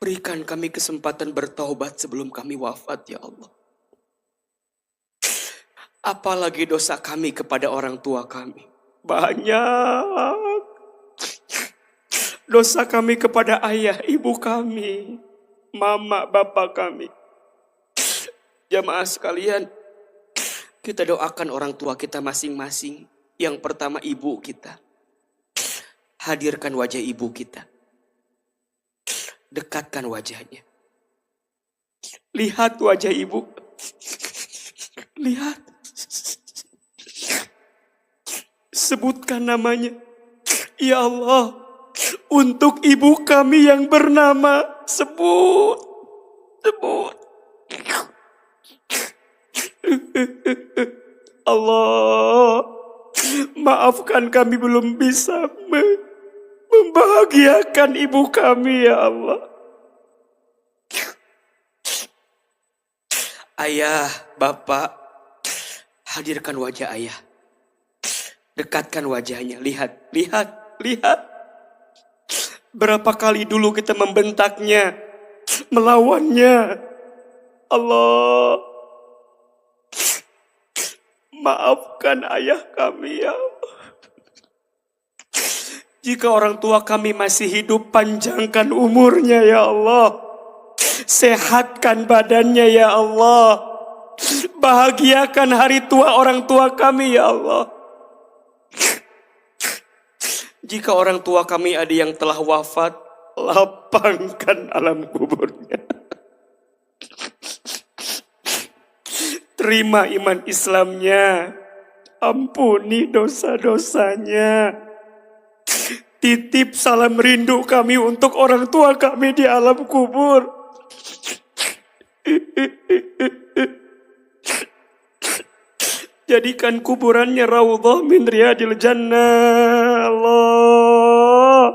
Berikan kami kesempatan bertaubat sebelum kami wafat, ya Allah. Apalagi dosa kami kepada orang tua kami. Banyak. Dosa kami kepada ayah ibu kami, mama bapak kami. Jamaah sekalian, kita doakan orang tua kita masing-masing. Yang pertama ibu kita. Hadirkan wajah ibu kita. Dekatkan wajahnya. Lihat wajah ibu. Lihat. Sebutkan namanya. Ya Allah, untuk ibu kami yang bernama, sebut. Allah, maafkan kami belum bisa membahagiakan ibu kami, ya Allah. Ayah, bapak, hadirkan wajah ayah. Dekatkan wajahnya, lihat. Berapa kali dulu kita membentaknya, melawannya. Allah, maafkan ayah kami, ya Allah. Jika orang tua kami masih hidup, panjangkan umurnya, ya Allah. Sehatkan badannya, ya Allah. Bahagiakan hari tua orang tua kami, ya Allah. Jika orang tua kami ada yang telah wafat, lapangkan alam kuburnya. Terima iman Islamnya, ampuni dosa-dosanya. Titip salam rindu kami untuk orang tua kami di alam kubur. Jadikan kuburannya raudhah min riyadil jannah. Allah.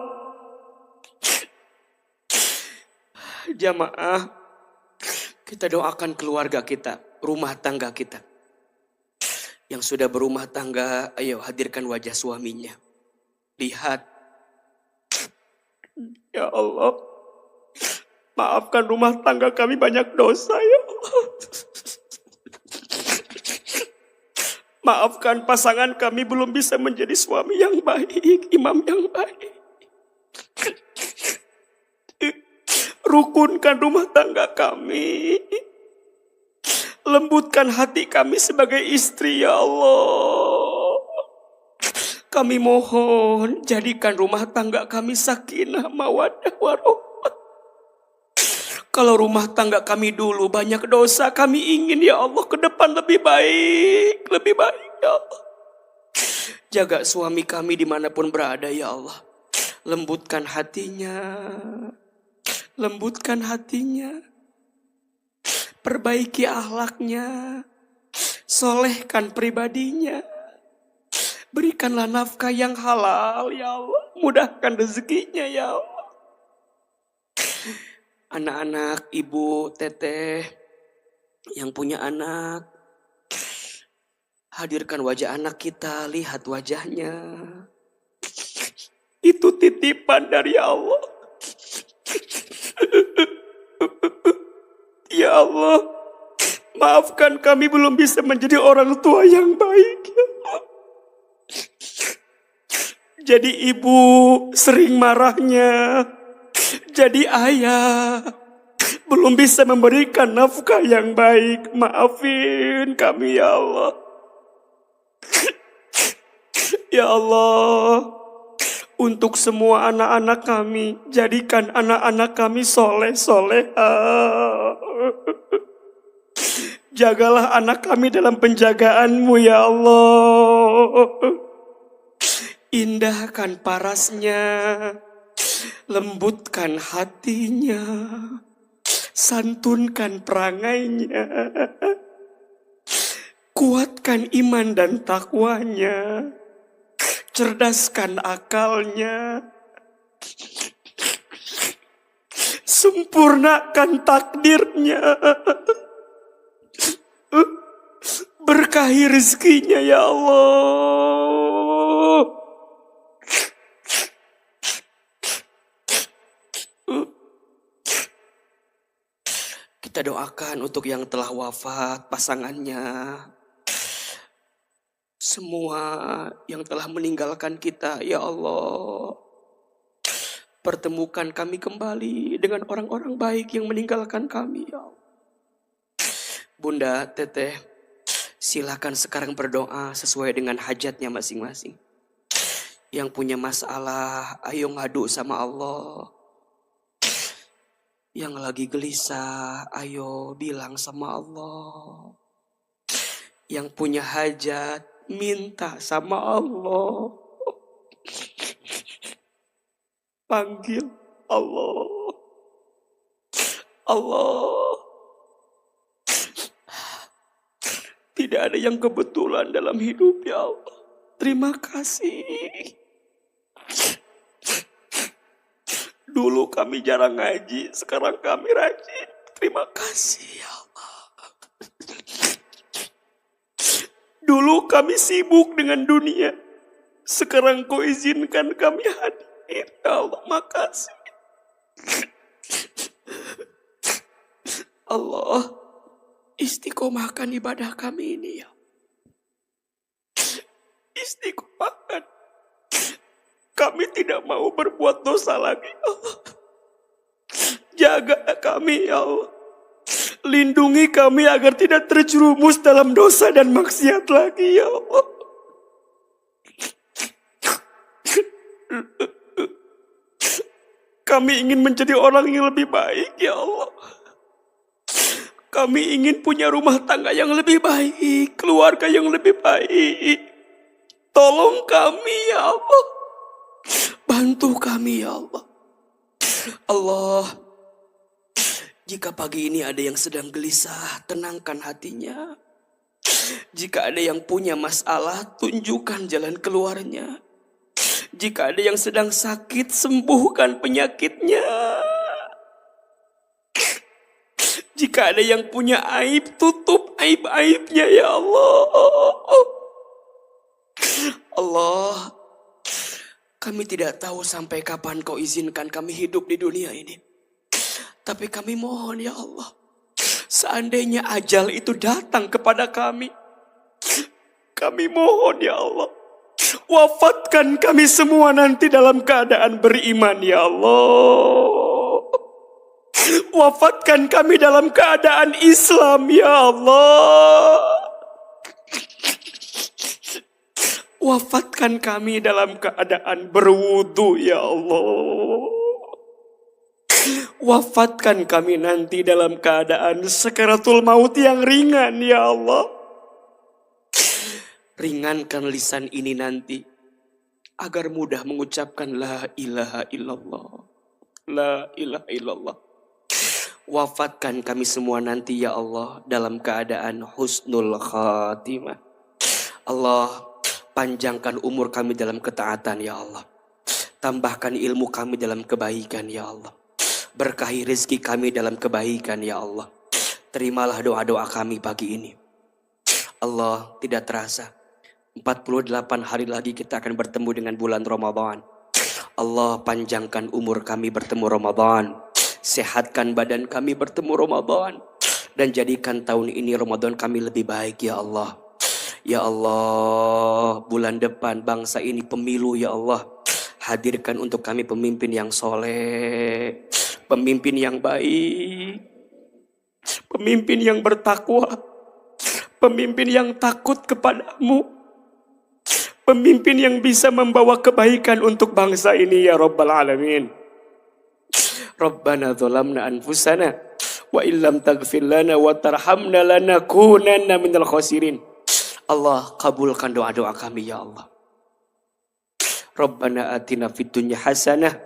Jamaah, kita doakan keluarga kita, rumah tangga kita. Yang sudah berumah tangga, ayo hadirkan wajah suaminya. Lihat. Ya Allah, maafkan rumah tangga kami banyak dosa, ya Allah. Maafkan pasangan kami belum bisa menjadi suami yang baik, imam yang baik. Rukunkan rumah tangga kami. Lembutkan hati kami sebagai istri, ya Allah. Kami mohon, jadikan rumah tangga kami sakinah, mawaddah, warahmah. Kalau rumah tangga kami dulu banyak dosa, kami ingin, ya Allah, ke depan lebih baik, ya Allah. Jaga suami kami dimanapun berada, ya Allah. Lembutkan hatinya. Perbaiki akhlaknya. Solehkan pribadinya. Berikanlah nafkah yang halal, ya Allah. Mudahkan rezekinya, ya Allah. Anak-anak, ibu, teteh yang punya anak, hadirkan wajah anak kita, lihat wajahnya. Itu titipan dari Allah. Ya Allah, maafkan kami belum bisa menjadi orang tua yang baik, ya Allah. Jadi ibu sering marahnya. Jadi ayah belum bisa memberikan nafkah yang baik. Maafin kami, ya Allah. Ya Allah, untuk semua anak-anak kami, jadikan anak-anak kami soleh-solehah. Jagalah anak kami dalam penjagaan-Mu, ya Allah. Indahkan parasnya, lembutkan hatinya, santunkan perangainya, kuatkan iman dan takwanya, cerdaskan akalnya, sempurnakan takdirnya, berkahi rezekinya, ya Allah. Kita doakan untuk yang telah wafat pasangannya. semua yang telah meninggalkan kita, ya Allah, pertemukan kami kembali dengan orang-orang baik yang meninggalkan kami, ya Allah. Bunda, Teteh, silakan sekarang berdoa sesuai dengan hajatnya masing-masing. Yang punya masalah, ayo ngadu sama Allah. Yang lagi gelisah, ayo bilang sama Allah. Yang punya hajat, minta sama Allah. Panggil Allah. Allah. Tidak ada yang kebetulan dalam hidup, ya Allah. Terima kasih. Dulu kami jarang ngaji, sekarang kami rajin. Terima kasih, ya Allah. Dulu kami sibuk dengan dunia, sekarang Kau izinkan kami hadir, ya Allah. Makasih. Allah, istiqomahkan ibadah kami ini, ya. Istiqomahkan. Kami tidak mau berbuat dosa lagi, Allah. Jaga kami, ya Allah. Lindungi kami agar tidak terjerumus dalam dosa dan maksiat lagi, ya Allah. Kami ingin menjadi orang yang lebih baik, ya Allah. Kami ingin punya rumah tangga yang lebih baik, keluarga yang lebih baik. Tolong kami, ya Allah. Bantu kami, ya Allah. Allah, jika pagi ini ada yang sedang gelisah, tenangkan hatinya. Jika ada yang punya masalah, tunjukkan jalan keluarnya. Jika ada yang sedang sakit, sembuhkan penyakitnya. Jika ada yang punya aib, tutup aib-aibnya, ya Allah. Allah, kami tidak tahu sampai kapan Kau izinkan kami hidup di dunia ini. Tapi kami mohon, ya Allah, seandainya ajal itu datang kepada kami, kami mohon, ya Allah, wafatkan kami semua nanti dalam keadaan beriman, ya Allah. Wafatkan kami dalam keadaan Islam, ya Allah. Wafatkan kami dalam keadaan berwudu, ya Allah. Wafatkan kami nanti dalam keadaan sakaratul maut yang ringan, ya Allah. Ringankan lisan ini nanti agar mudah mengucapkan la ilaha illallah. La ilaha illallah. Wafatkan kami semua nanti, ya Allah, dalam keadaan husnul khatimah. Allah, panjangkan umur kami dalam ketaatan, ya Allah. Tambahkan ilmu kami dalam kebaikan, ya Allah. Berkahi rezeki kami dalam kebaikan, ya Allah. Terimalah doa-doa kami pagi ini. Allah, tidak terasa 48 hari lagi kita akan bertemu dengan bulan Ramadan. Allah, panjangkan umur kami bertemu Ramadan. Sehatkan badan kami bertemu Ramadan. Dan jadikan tahun ini Ramadan kami lebih baik, ya Allah. Ya Allah, bulan depan bangsa ini pemilu, ya Allah. Hadirkan untuk kami pemimpin yang soleh, pemimpin yang baik, pemimpin yang bertakwa, pemimpin yang takut kepadamu, pemimpin yang bisa membawa kebaikan untuk bangsa ini, ya Rabbal Alamin. Rabbana dzalamna anfusana wa illam taghfir lana wa tarhamna lanakunanna minal khasirin. Allah, kabulkan doa-doa kami, ya Allah. Rabbana atina fid dunya hasanah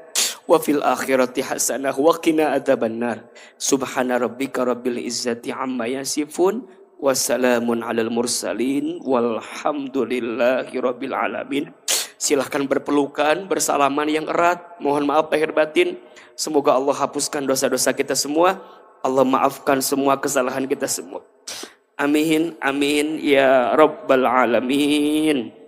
wa fil akhirati hasanah wa qina adzabannar. Subhana rabbika rabbil izzati amma yasifun wa salamun alal mursalin walhamdulillahi rabbil alamin. Silahkan berpelukan, bersalaman yang erat. Mohon maaf lahir batin. Semoga Allah hapuskan dosa-dosa kita semua. Allah maafkan semua kesalahan kita semua. Amin, amin, ya Rabbal Alamin.